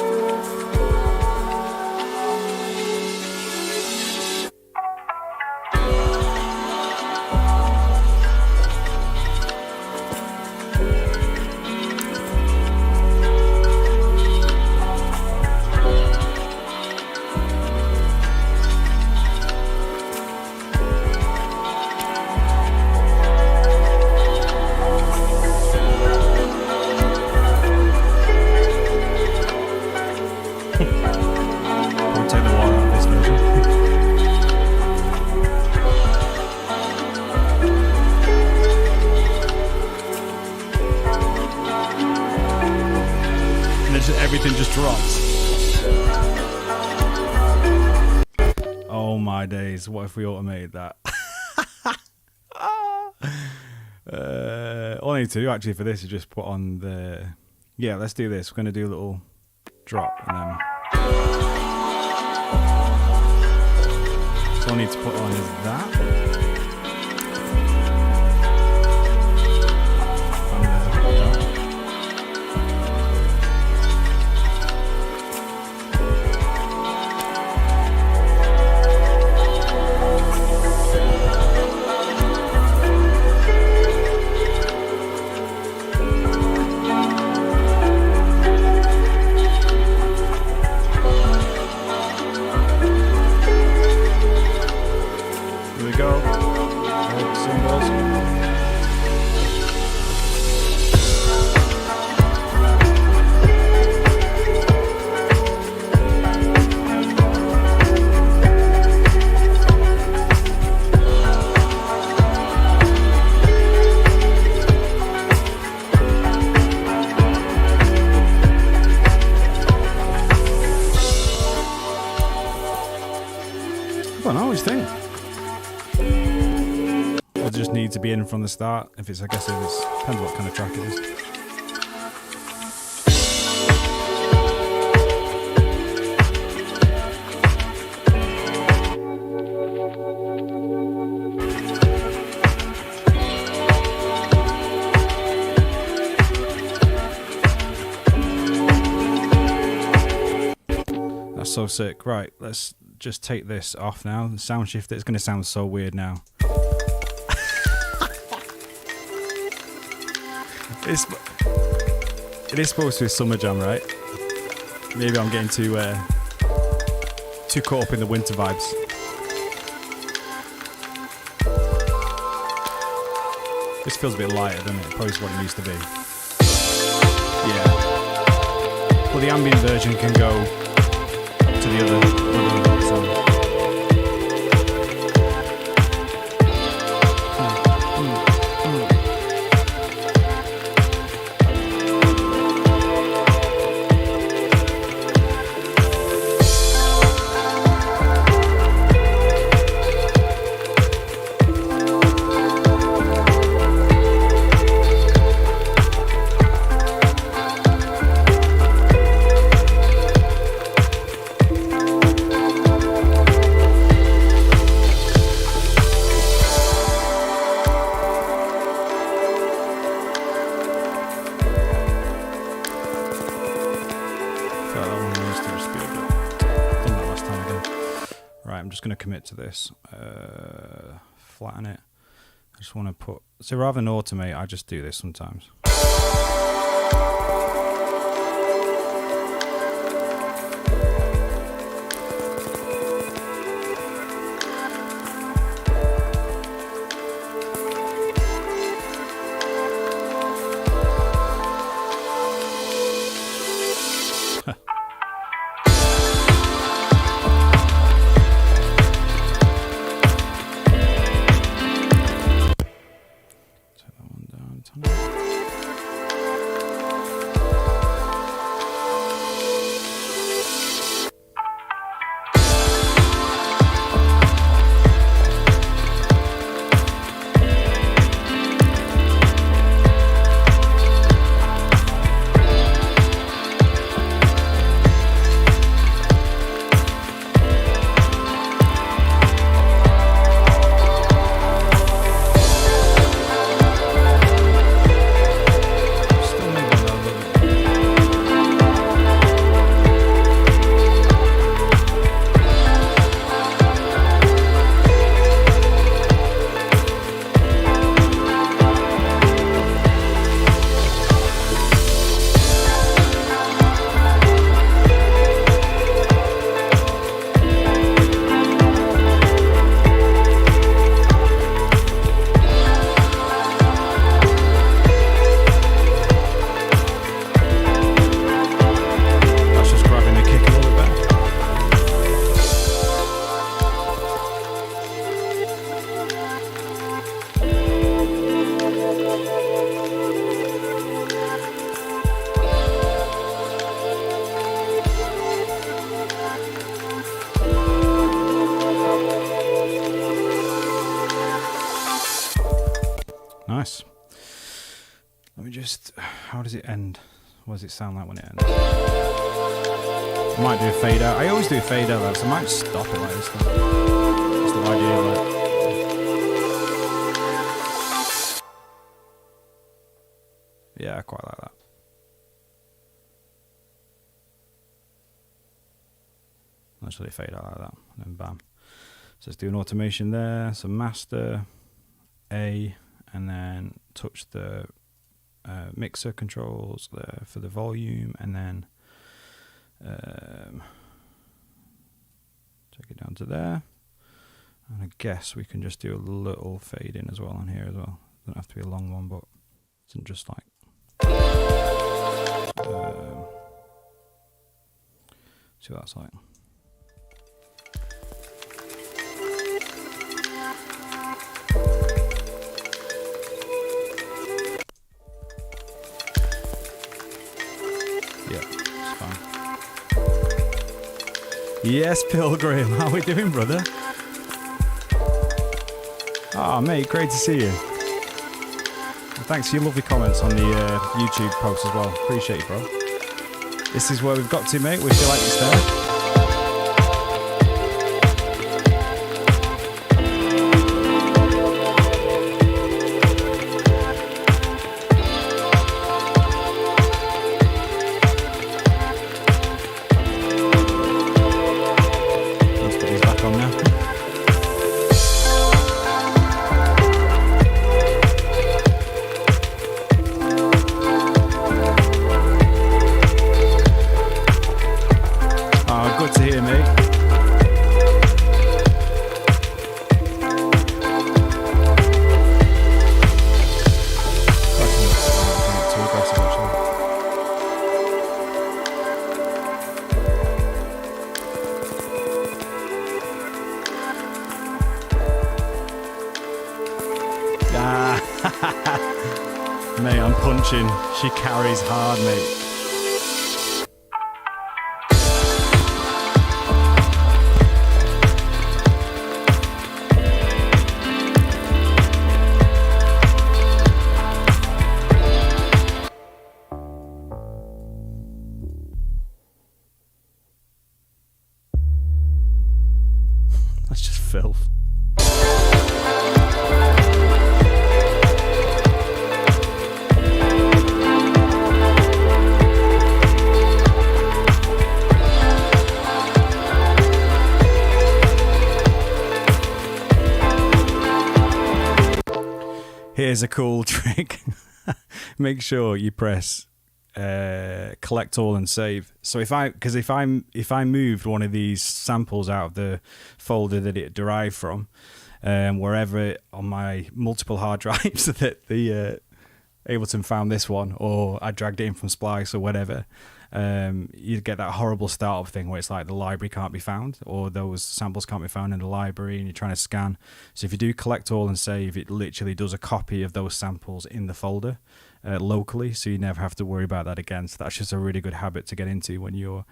Everything just drops. Oh my days, what if we automated that? All I need to do actually for this is just put on the... Yeah, let's do this. We're going to do a little drop and then... So all I need to put on is that. To be in from the start. If it's, I guess it is, depends what kind of track it is. That's so sick. Right, let's just take this off now. The sound shift, it's going to sound so weird now. It is supposed to be a summer jam, right? Maybe I'm getting too caught up in the winter vibes. This feels a bit lighter than it probably is what it used to be. Yeah. Well, the ambient version can go to the other so. Commit to this, flatten it. I just want to put, so rather than automate, I just do this sometimes. Nice. Let me just, how does it end? What does it sound like when it ends? I might do a fade out. I always do a fade out though, so I might just stop it like this. That's the idea, like. Yeah, I quite like that. Let's really fade out like that, and then bam. So let's do an automation there. So master, A, and then touch the mixer controls there for the volume, and then take it down to there. And I guess we can just do a little fade in as well on here as well. Doesn't have to be a long one, but it's just like. See what that's like. Yes, Pilgrim. How are we doing, brother? Oh, mate, great to see you. And thanks for your lovely comments on the YouTube post as well. Appreciate you, bro. This is where we've got to, mate. We feel like it's there. Mate, I'm punching. She carries hard, mate. That's just filth. Here's a cool trick. Make sure you press collect all and save. So if I moved one of these samples out of the folder that it derived from, wherever on my multiple hard drives that the Ableton found this one, or I dragged it in from Splice or whatever, you get that horrible startup thing where it's like the library can't be found, or those samples can't be found in the library, and you're trying to scan. So if you do collect all and save, it literally does a copy of those samples in the folder locally, so you never have to worry about that again. So that's just a really good habit to get into when you're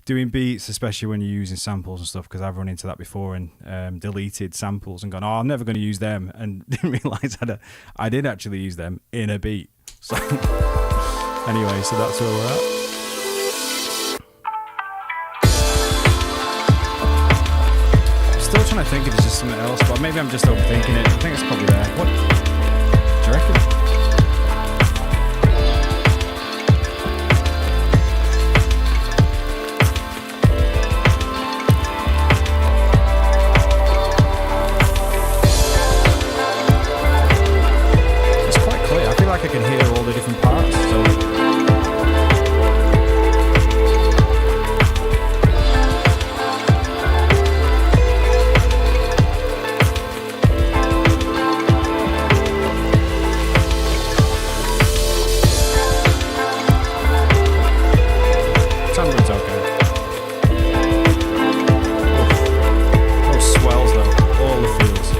doing beats, especially when you're using samples and stuff, because I've run into that before and deleted samples and gone, oh, I'm never going to use them, and didn't realise I did actually use them in a beat. So anyway, so that's where we're at. Still trying to think if it's just something else, but maybe I'm just overthinking it. I think it's probably there. What do you reckon? I can hear all the different parts, so sounds okay. Those swells though, all the feels.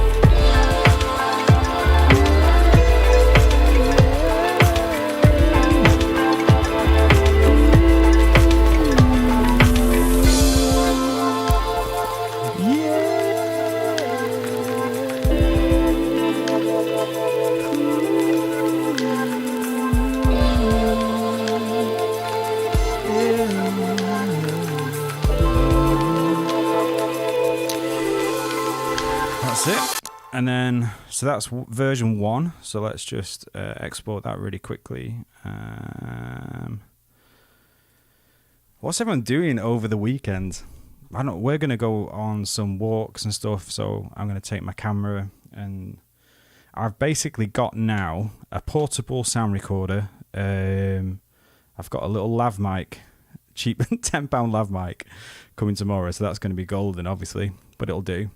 It. And then, so that's version 1. So let's just export that really quickly. What's everyone doing over the weekend? I don't know. We're going to go on some walks and stuff. So I'm going to take my camera, and I've basically got now a portable sound recorder. I've got a little lav mic, cheap £10 lav mic coming tomorrow. So that's going to be golden, obviously, but it'll do.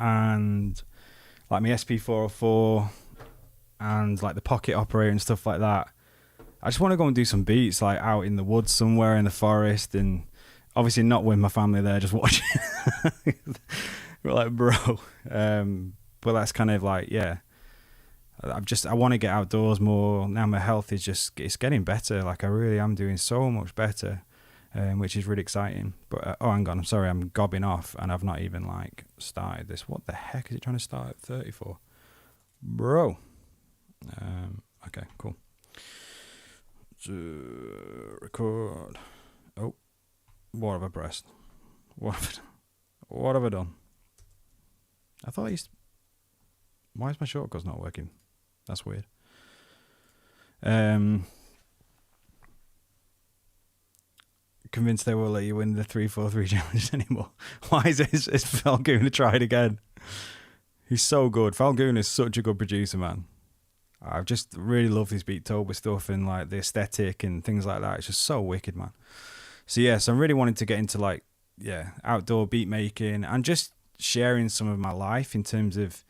And like my SP404 and like the pocket operator and stuff like that. I just want to go and do some beats like out in the woods somewhere in the forest, and obviously not with my family there just watching. We're like, bro. But that's kind of like, yeah, I want to get outdoors more. Now my health is it's getting better. Like I really am doing so much better. Which is really exciting. But oh, hang on, I'm sorry, I'm gobbing off and I've not even like started this. What the heck is it trying to start at 34, bro? Okay, cool. Record. Oh, what have I pressed? What have I done? I thought why is my shortcuts not working? That's weird. Convinced they won't let you win the 343 challenge anymore. Why is Falgoon to try it again? He's so good. Falgoon is such a good producer, man. I just really love his Beattober stuff and like the aesthetic and things like that. It's just so wicked, man. So yeah, so I'm really wanting to get into like, yeah, outdoor beat making and just sharing some of my life in terms of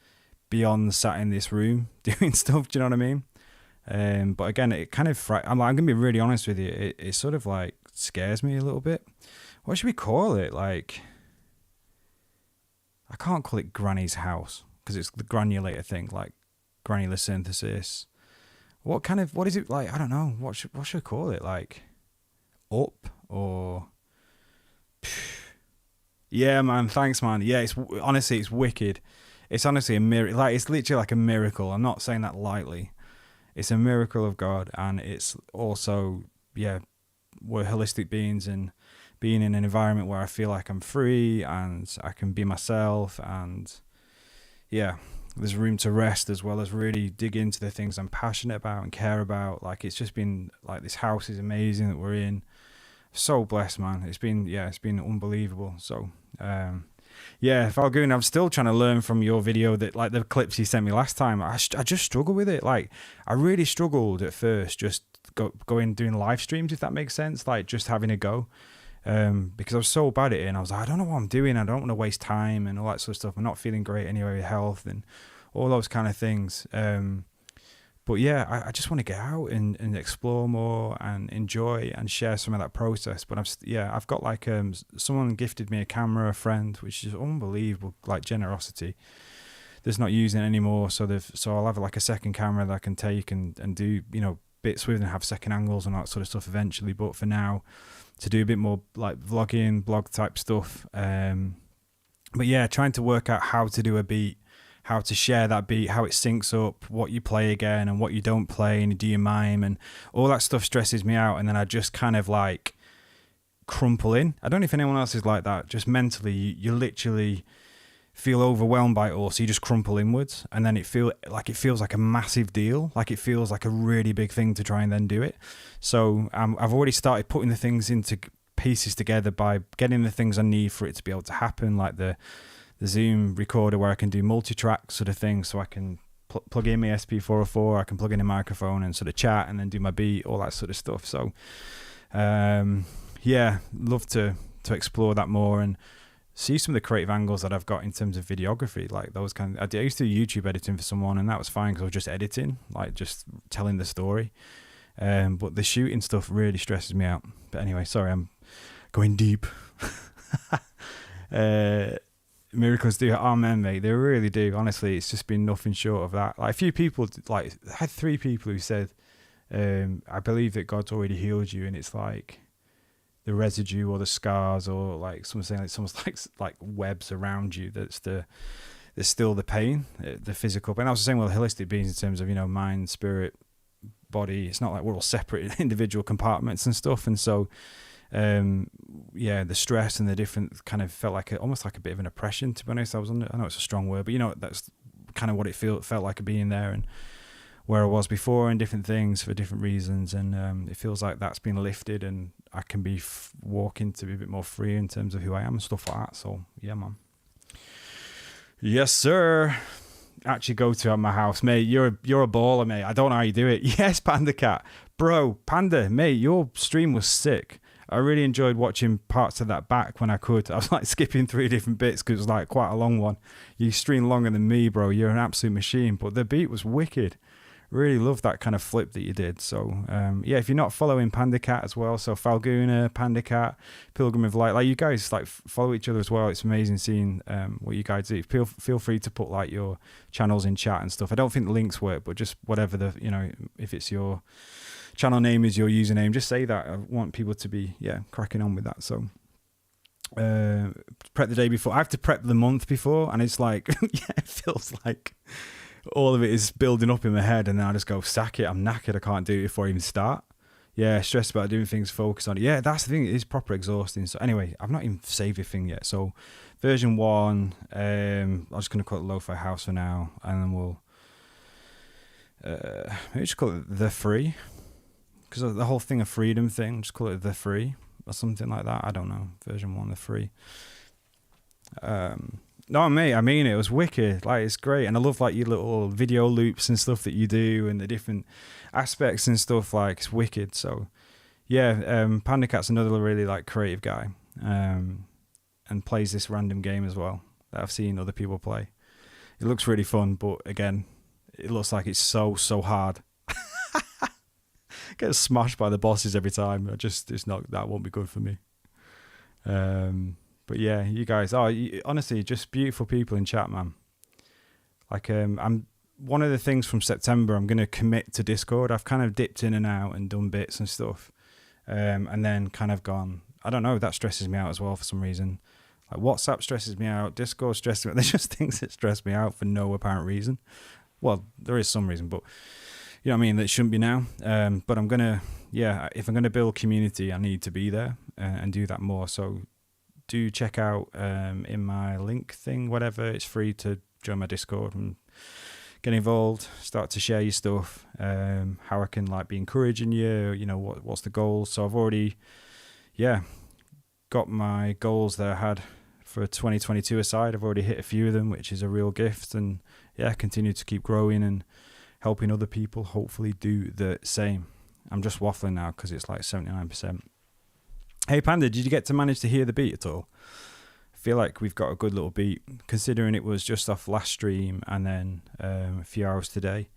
beyond sat in this room doing stuff. Do you know what I mean? But again, it kind of I'm gonna be really honest with you. It sort of like scares me a little bit. What should we call it? Like, I can't call it Granny's house because it's the Granulator thing. Like, granular synthesis. What is it like? I don't know. What should I call it? Like up or? Yeah, man. Thanks, man. Yeah, it's wicked. It's honestly a miracle. Like, it's literally like a miracle. I'm not saying that lightly. It's a miracle of God, and it's also, yeah, we're holistic beings, and being in an environment where I feel like I'm free and I can be myself, and yeah, there's room to rest as well as really dig into the things I'm passionate about and care about. Like, it's just been like, this house is amazing that we're in. So blessed, man. It's been unbelievable. So yeah, Falgoon, I'm still trying to learn from your video, that like the clips you sent me last time. I just struggle with it. Like, I really struggled at first just going doing live streams, if that makes sense, like just having a go, because I was so bad at it, and I was like, I don't know what I'm doing, I don't want to waste time and all that sort of stuff. I'm not feeling great anyway with health and all those kind of things. But yeah, I just want to get out and explore more and enjoy and share some of that process. But I've got like someone gifted me a camera, a friend, which is unbelievable, like generosity. There's not using it anymore, so I'll have like a second camera that I can take and do, you know, bits with, and have second angles and that sort of stuff eventually. But for now, to do a bit more like vlogging, blog type stuff. But yeah, trying to work out how to do a beat, how to share that beat, how it syncs up, what you play again and what you don't play, and do you mime, and all that stuff stresses me out. And then I just kind of like crumple in. I don't know if anyone else is like that. Just mentally, you literally feel overwhelmed by it all, so you just crumple inwards, and then it feels like a massive deal. Like, it feels like a really big thing to try and then do it. So I've already started putting the things into pieces together by getting the things I need for it to be able to happen, like the Zoom recorder where I can do multi-track sort of thing, so I can plug in my SP404, I can plug in a microphone and sort of chat and then do my beat, all that sort of stuff. So yeah, love to explore that more and see some of the creative angles that I've got in terms of videography, like those kind of, I used to do YouTube editing for someone, and that was fine because I was just editing, like just telling the story. But the shooting stuff really stresses me out. But anyway, sorry, I'm going deep. Miracles do amen, mate. They really do. Honestly, it's just been nothing short of that. Like, a few people, like, I had 3 people who said, I believe that God's already healed you, and it's like the residue or the scars, or like someone saying it's almost like webs around you. There's still the pain, the physical pain. I was saying, well, holistic beings in terms of, you know, mind, spirit, body. It's not like we're all separate individual compartments and stuff. And so yeah, the stress and the different kind of felt like almost like a bit of an oppression, to be honest. I know it's a strong word, but you know, that's kind of what it felt like being there and where I was before, and different things for different reasons. And it feels like that's been lifted, and I can be walking to be a bit more free in terms of who I am and stuff like that. So yeah, man. Yes, sir. Actually go to at my house, mate. You're a baller, mate. I don't know how you do it. Yes, Panda Cat, bro. Panda, mate, your stream was sick. I really enjoyed watching parts of that back when I could. I was like skipping 3 different bits because it was like quite a long one. You stream longer than me, bro. You're an absolute machine. But the beat was wicked. Really love that kind of flip that you did. So yeah, if you're not following Panda Cat as well, so Falguna, Panda Cat, Pilgrim of Light, like, you guys like follow each other as well. It's amazing seeing what you guys do. Feel free to put like your channels in chat and stuff. I don't think the links work, but just whatever the, you know, if it's your channel name is your username, just say that. I want people to be cracking on with that. So prep the day before. I have to prep the month before, and it's like it feels like all of it is building up in my head, and then I just go, sack it, I'm knackered, I can't do it before I even start. Yeah, stressed about doing things, focus on it. Yeah, that's the thing, it is proper exhausting. So anyway, I've not even saved a thing yet. So version 1, I'm just going to call it Lo-Fi House for now, and then we'll maybe just call it The Free, because the whole thing of freedom thing, just call it The Free or something like that. I don't know, version 1, The Free. No, mate, I mean, it was wicked. Like, it's great. And I love like your little video loops and stuff that you do, and the different aspects and stuff. Like, it's wicked. So yeah, Panda Cat's another really like creative guy, and plays this random game as well that I've seen other people play. It looks really fun, but again, it looks like it's so hard. Get smashed by the bosses every time. It's not, that won't be good for me. But yeah, you guys are honestly just beautiful people in chat, man. Like, I'm one of the things from September, I'm going to commit to Discord. I've kind of dipped in and out and done bits and stuff, and then kind of gone, I don't know, that stresses me out as well for some reason. Like WhatsApp stresses me out, Discord stresses me out. There's just things that stress me out for no apparent reason. Well, there is some reason, but you know what I mean, that shouldn't be now. But I'm going to, if I'm going to build community, I need to be there and do that more. So do check out in my link thing, whatever. It's free to join my Discord and get involved, start to share your stuff, how I can like be encouraging you, you know, what's the goal. So I've already, got my goals that I had for 2022 aside. I've already hit a few of them, which is a real gift, and continue to keep growing and helping other people hopefully do the same. I'm just waffling now because it's like 79%. Hey Panda, did you get to manage to hear the beat at all? I feel like we've got a good little beat, considering it was just off last stream and then a few hours today.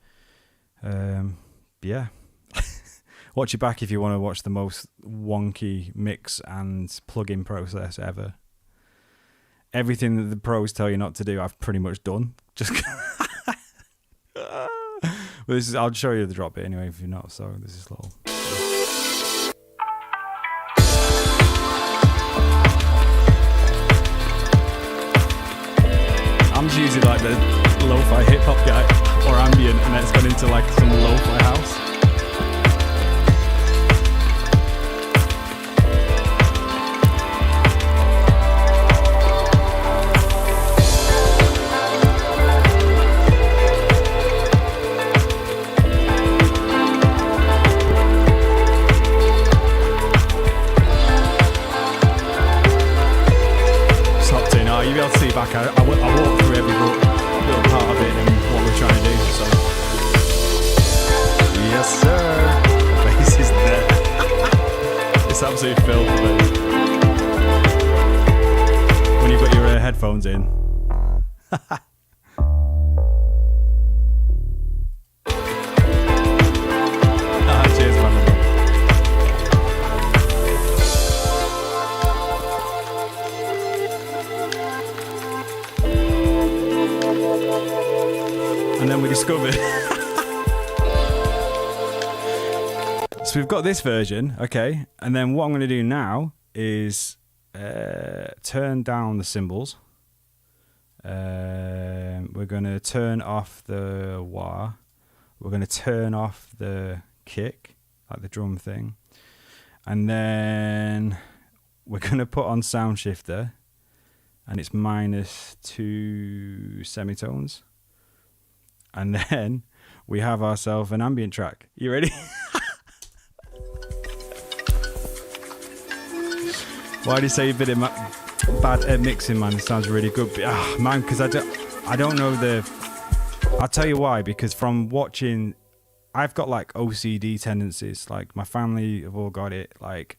Watch it back if you want to watch the most wonky mix and plugin process ever. Everything that the pros tell you not to do, I've pretty much done. Just well, I'll show you the drop bit anyway if you're not. So this is little. I'm just usually like the lo-fi hip-hop guy or ambient, and then it's gone into like some lo-fi house. You'll be able to see back. I walked through every little part of it and what we're trying to do. So, yes, sir. The bass is there. It's absolute filth of it. When you've got your headphones in. Cheers, man. And then we discovered. So we've got this version, okay. And then what I'm going to do now is turn down the cymbals. We're going to turn off the wah. We're going to turn off the kick, like the drum thing. And then we're going to put on sound shifter. And it's -2 semitones. And then we have ourselves an ambient track. You ready? Why do you say you've been bad at mixing, man? It sounds really good. Man, because I don't know I'll tell you why. Because from watching, I've got like OCD tendencies. Like my family have all got it. Like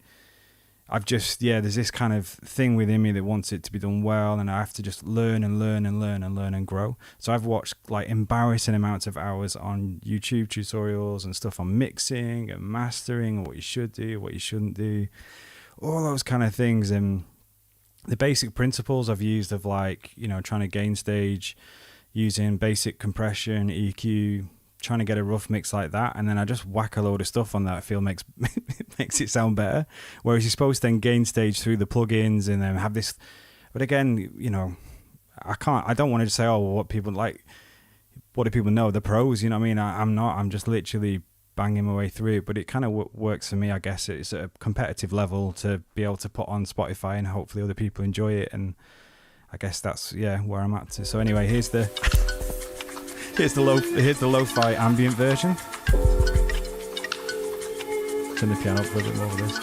I've just, there's this kind of thing within me that wants it to be done well, and I have to just learn and grow. So I've watched like embarrassing amounts of hours on YouTube tutorials and stuff on mixing and mastering, and what you should do, what you shouldn't do, all those kind of things. And the basic principles I've used of like, you know, trying to gain stage, using basic compression, EQ, trying to get a rough mix like that, and then I just whack a load of stuff on that I feel makes it sound better. Whereas you're supposed to then gain stage through the plugins and then have this. But again, you know, I don't want to just say, oh, well, what do people know? The pros, you know what I mean? I'm just literally banging my way through it, but it kind of works for me, I guess. It's at a competitive level to be able to put on Spotify and hopefully other people enjoy it, and I guess that's where I'm at. So anyway, here's the lo-fi ambient version. Turn the piano up a bit more of this.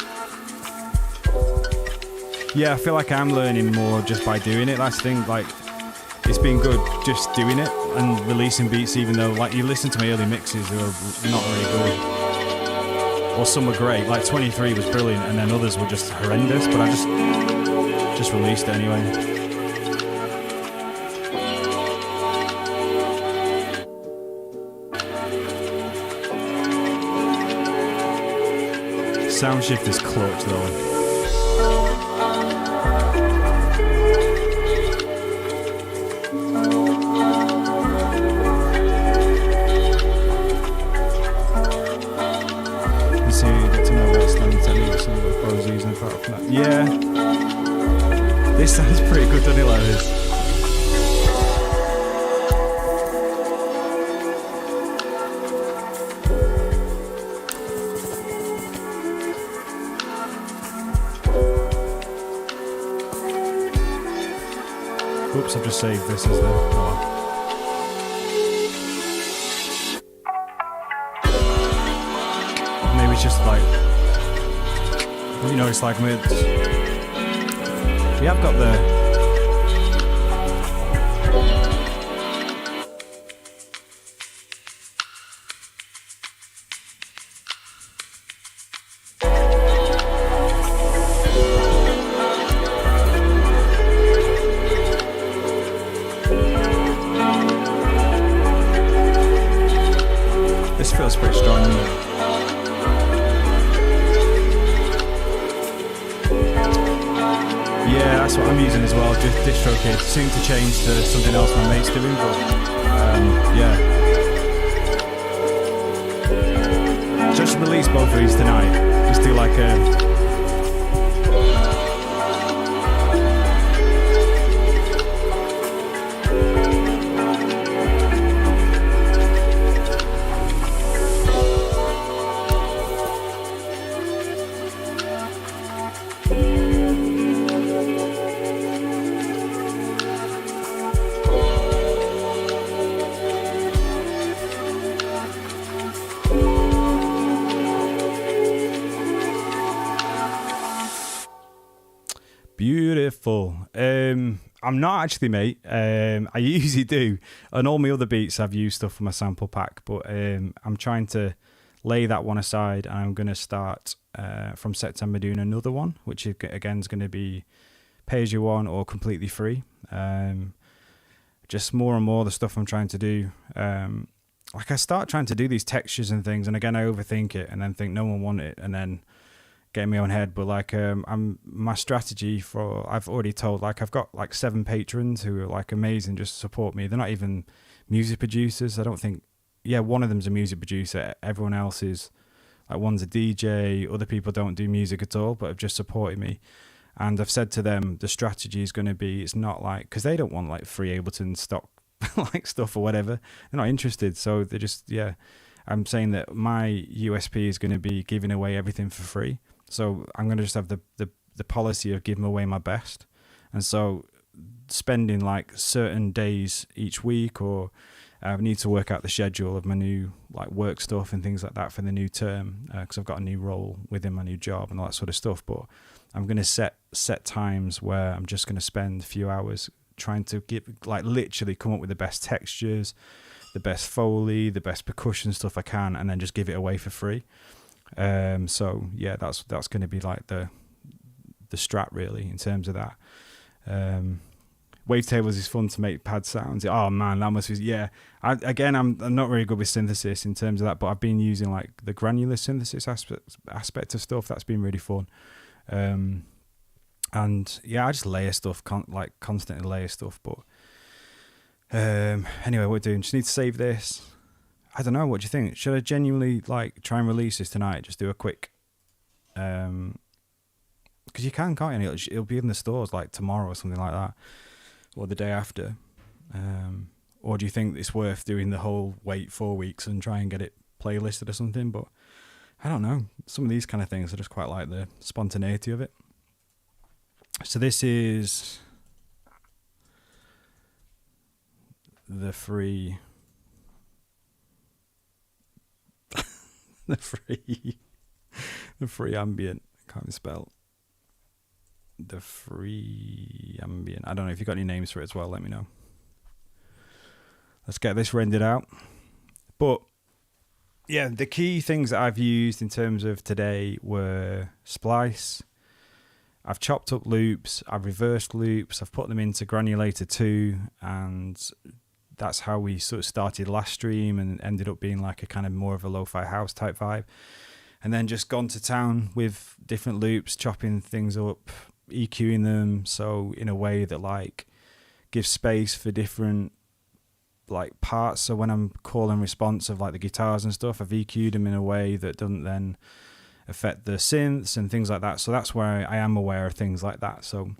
I feel like I'm learning more just by doing it. That's the thing, like, it's been good just doing it and releasing beats, even though, like, you listen to my early mixes, they were not really good. Or some were great, like 23 was brilliant, and then others were just horrendous, but I just released it anyway. Sound shift is clutch though. loops. I've just saved this as the. Maybe it's just like, you know, it's like mids. We have got the. This feels pretty strong, doesn't it? Yeah, that's what I'm using as well. Just DistroKid. Soon to change to something else my mate's doing, but yeah. Just release both of these tonight. Just do like a. Beautiful. I'm not actually, mate. I usually do. On all my other beats, I've used stuff from my sample pack, but I'm trying to lay that one aside, and I'm going to start from September doing another one, which again is going to be pay as you want or completely free. Just more and more the stuff I'm trying to do. Like I start trying to do these textures and things, and again I overthink it, and then think no one want it, and then get in my own head. But like my strategy for, I've already told, like I've got like 7 patrons who are like amazing, just to support me. They're not even music producers. I don't think, yeah, one of them's a music producer. Everyone else is like, one's a DJ, other people don't do music at all, but have just supported me. And I've said to them, the strategy is going to be, it's not like, because they don't want like free Ableton stock like stuff or whatever. They're not interested. So they're just, yeah, I'm saying that my USP is going to be giving away everything for free. So I'm going to just have the policy of giving away my best. And so spending like certain days each week, or I need to work out the schedule of my new like work stuff and things like that for the new term, because I've got a new role within my new job and all that sort of stuff. But I'm going to set times where I'm just going to spend a few hours trying to like literally come up with the best textures, the best Foley, the best percussion stuff I can, and then just give it away for free. So yeah, that's going to be like the strat really in terms of that. Wavetables is fun to make pad sounds. Oh man, that must be, yeah. I'm not very good with synthesis in terms of that, but I've been using like the granular synthesis aspect of stuff. That's been really fun. And yeah, I just layer stuff, constantly layer stuff. But anyway, what we're doing, just need to save this. I don't know, what do you think? Should I genuinely like try and release this tonight? Just do a quick, because you can't you? It'll be in the stores like tomorrow or something like that, or the day after. Or do you think it's worth doing the whole wait 4 weeks and try and get it playlisted or something? But I don't know. Some of these kind of things, I just quite like the spontaneity of it. So this is the free. The free ambient. Can't even spell. The free ambient. I don't know if you got any names for it as well. Let me know. Let's get this rendered out. But yeah, the key things that I've used in terms of today were splice. I've chopped up loops. I've reversed loops. I've put them into Granulator 2, and that's how we sort of started last stream and ended up being like a kind of more of a lo-fi house type vibe. And then just gone to town with different loops, chopping things up, EQing them, so in a way that like gives space for different like parts. So when I'm call and response of like the guitars and stuff, I've EQ'd them in a way that doesn't then affect the synths and things like that. So that's where I am aware of things like that. So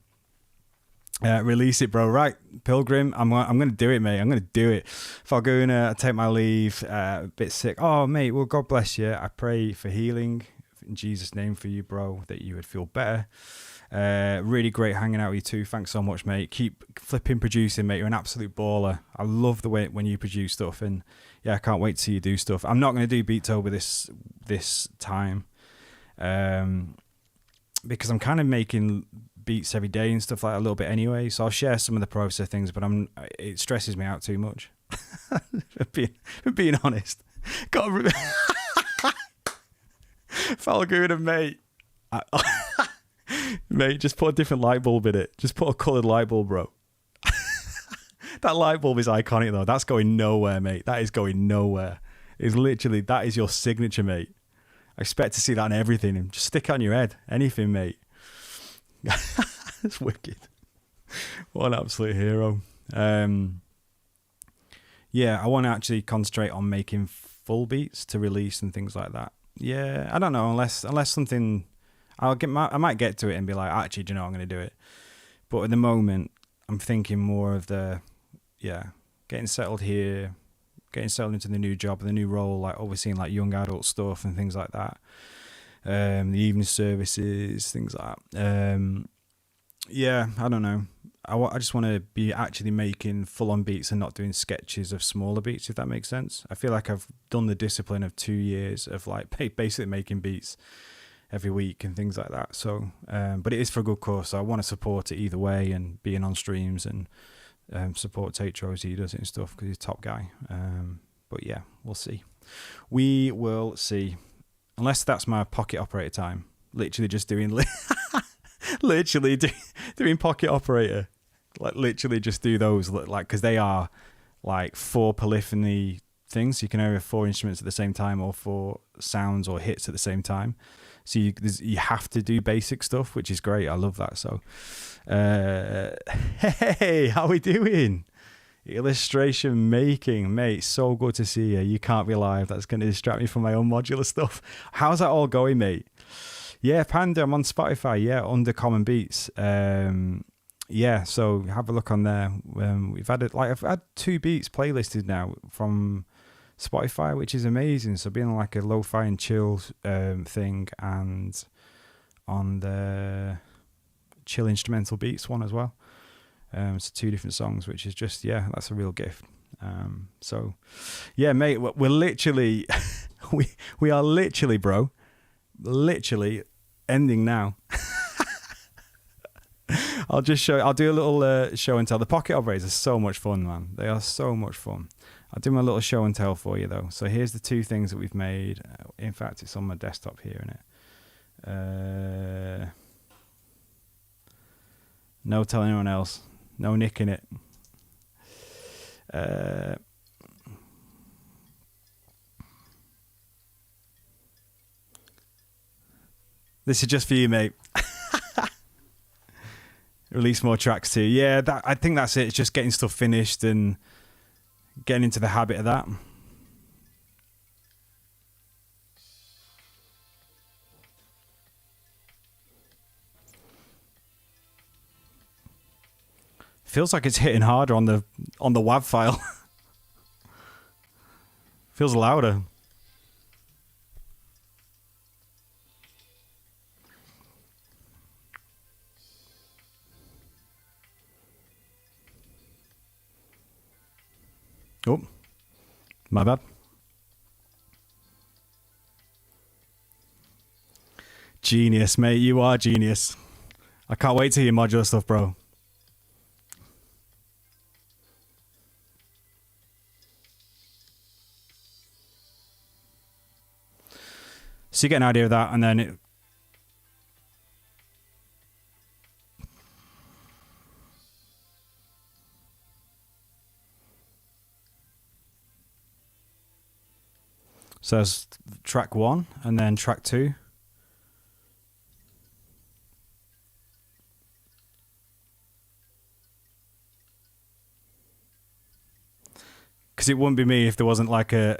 release it, bro. Right, Pilgrim, I'm going to do it, mate. I'm going to do it. If I go and take my leave, a bit sick. Oh, mate, well, God bless you. I pray for healing in Jesus' name for you, bro, that you would feel better. Really great hanging out with you too. Thanks so much, mate. Keep flipping producing, mate. You're an absolute baller. I love the way when you produce stuff, and yeah, I can't wait to see you do stuff. I'm not going to do Beattober this time, because I'm kind of making beats every day and stuff like that a little bit anyway. So I'll share some of the process things, but it stresses me out too much. for being honest. Got Falguna, mate. Mate, just put a different light bulb in it. Just put a coloured light bulb, bro. That light bulb is iconic, though. That's going nowhere, mate. That is going nowhere. It's literally, that is your signature, mate. I expect to see that on everything. And just stick it on your head. Anything, mate. It's wicked. What an absolute hero. Yeah, I want to actually concentrate on making full beats to release and things like that. Yeah, I don't know, unless something... I might get to it and be like, actually, do you know, I'm going to do it. But at the moment, I'm thinking more of getting settled here, getting settled into the new job, the new role, like overseeing like young adult stuff and things like that. The evening services, things like that. Yeah, I don't know. I just want to be actually making full-on beats and not doing sketches of smaller beats, if that makes sense. I feel like I've done the discipline of 2 years of like basically making beats every week and things like that. So, but it is for a good cause. So I want to support it either way and being on streams and support Tatro as he does it and stuff because he's a top guy. But yeah, we'll see. We will see. Unless that's my pocket operator time. Literally just doing... literally doing pocket operator. Like literally just do those, like, because they are like 4 polyphony things. You can have 4 instruments at the same time or 4 sounds or hits at the same time. So you have to do basic stuff, which is great. I love that. So, hey, how we doing? Illustration making, mate. So good to see you. You can't be live. That's going to distract me from my own modular stuff. How's that all going, mate? Yeah, Panda, I'm on Spotify. Yeah, under Common Beats. Yeah, so have a look on there. I've had 2 beats playlisted now from Spotify, which is amazing. So being like a lo-fi and chill thing, and on the chill instrumental beats one as well. So 2 different songs, which is just, yeah, that's a real gift. So yeah, mate, we're literally we are literally, bro, literally ending now. I'll do a little show and tell. The pocket operators are so much fun, man. They are so much fun. I'll do my little show and tell for you, though. So here's the 2 things that we've made. In fact, it's on my desktop here, innit? No telling anyone else. No nicking it. This is just for you, mate. Release more tracks too. Yeah, I think that's it. It's just getting stuff finished and getting into the habit of that. Feels like it's hitting harder on the WAV file. Feels louder. Oh, my bad. Genius, mate. You are genius. I can't wait to hear modular stuff, bro. So you get an idea of that, and then it... So there's track 1 and then track 2. Because it wouldn't be me if there wasn't like a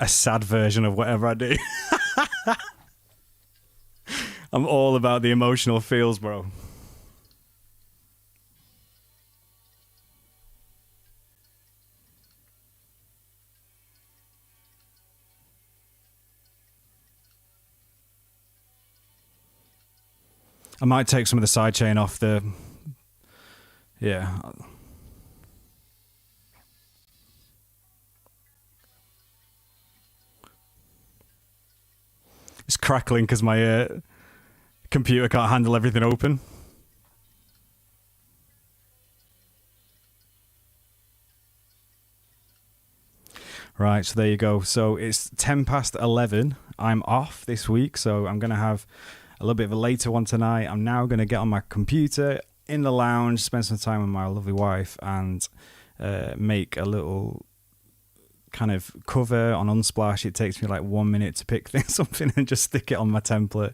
sad version of whatever I do. I'm all about the emotional feels, bro. I might take some of the sidechain off the... Yeah. It's crackling because my computer can't handle everything open. Right, so there you go. So it's 10 past 11. I'm off this week, so I'm going to have a little bit of a later one tonight. I'm now going to get on my computer in the lounge, spend some time with my lovely wife, and make a little kind of cover on Unsplash. It takes me like 1 minute to pick something and just stick it on my template,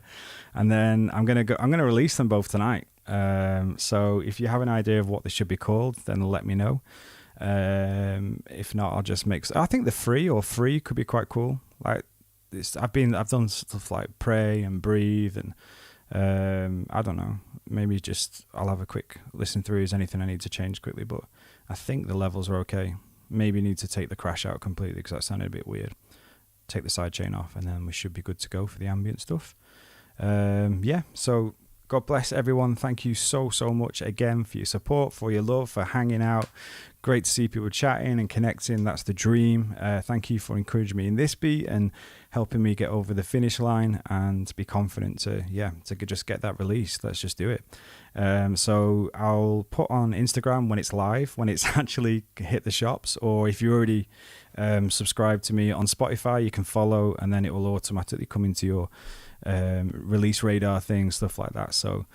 and then I'm going to release them both tonight. So if you have an idea of what they should be called, then let me know. If not, I'll just make. I think the free could be quite cool. Like I've done stuff like Pray and Breathe, and I don't know. Maybe just I'll have a quick listen through. Is anything I need to change quickly? But I think the levels are okay. Maybe need to take the crash out completely because that sounded a bit weird. Take the sidechain off, and then we should be good to go for the ambient stuff. Yeah. So God bless everyone. Thank you so much again for your support, for your love, for hanging out. Great to see people chatting and connecting. That's the dream. Thank you for encouraging me in this beat and helping me get over the finish line and be confident to just get that released. Let's just do it. So I'll put on Instagram when it's live, when it's actually hit the shops, or if you already subscribe to me on Spotify, you can follow, and then it will automatically come into your release radar thing, stuff like that. So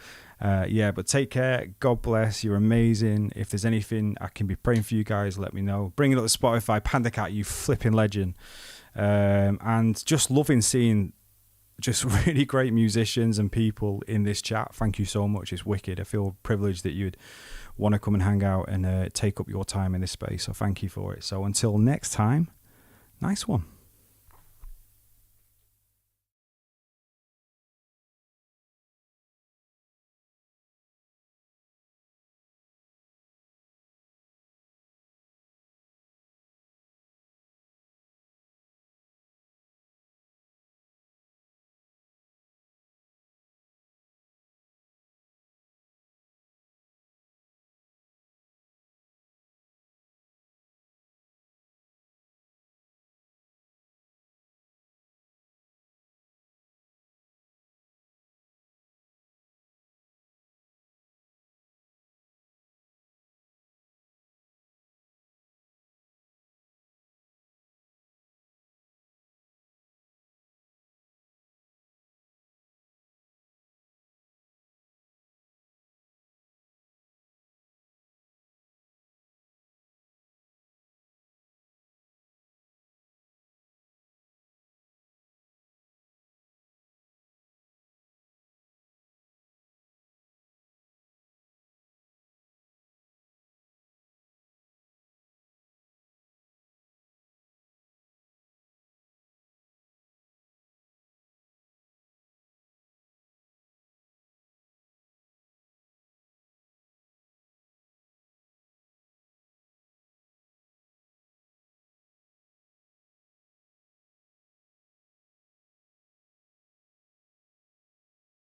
but take care. God bless. You're amazing. If there's anything I can be praying for you guys, let me know. Bring it up to Spotify. Panda Cat, you flipping legend. And just loving seeing just really great musicians and people in this chat. Thank you so much. It's wicked. I feel privileged that you'd want to come and hang out and take up your time in this space. So thank you for it. So until next time, nice one.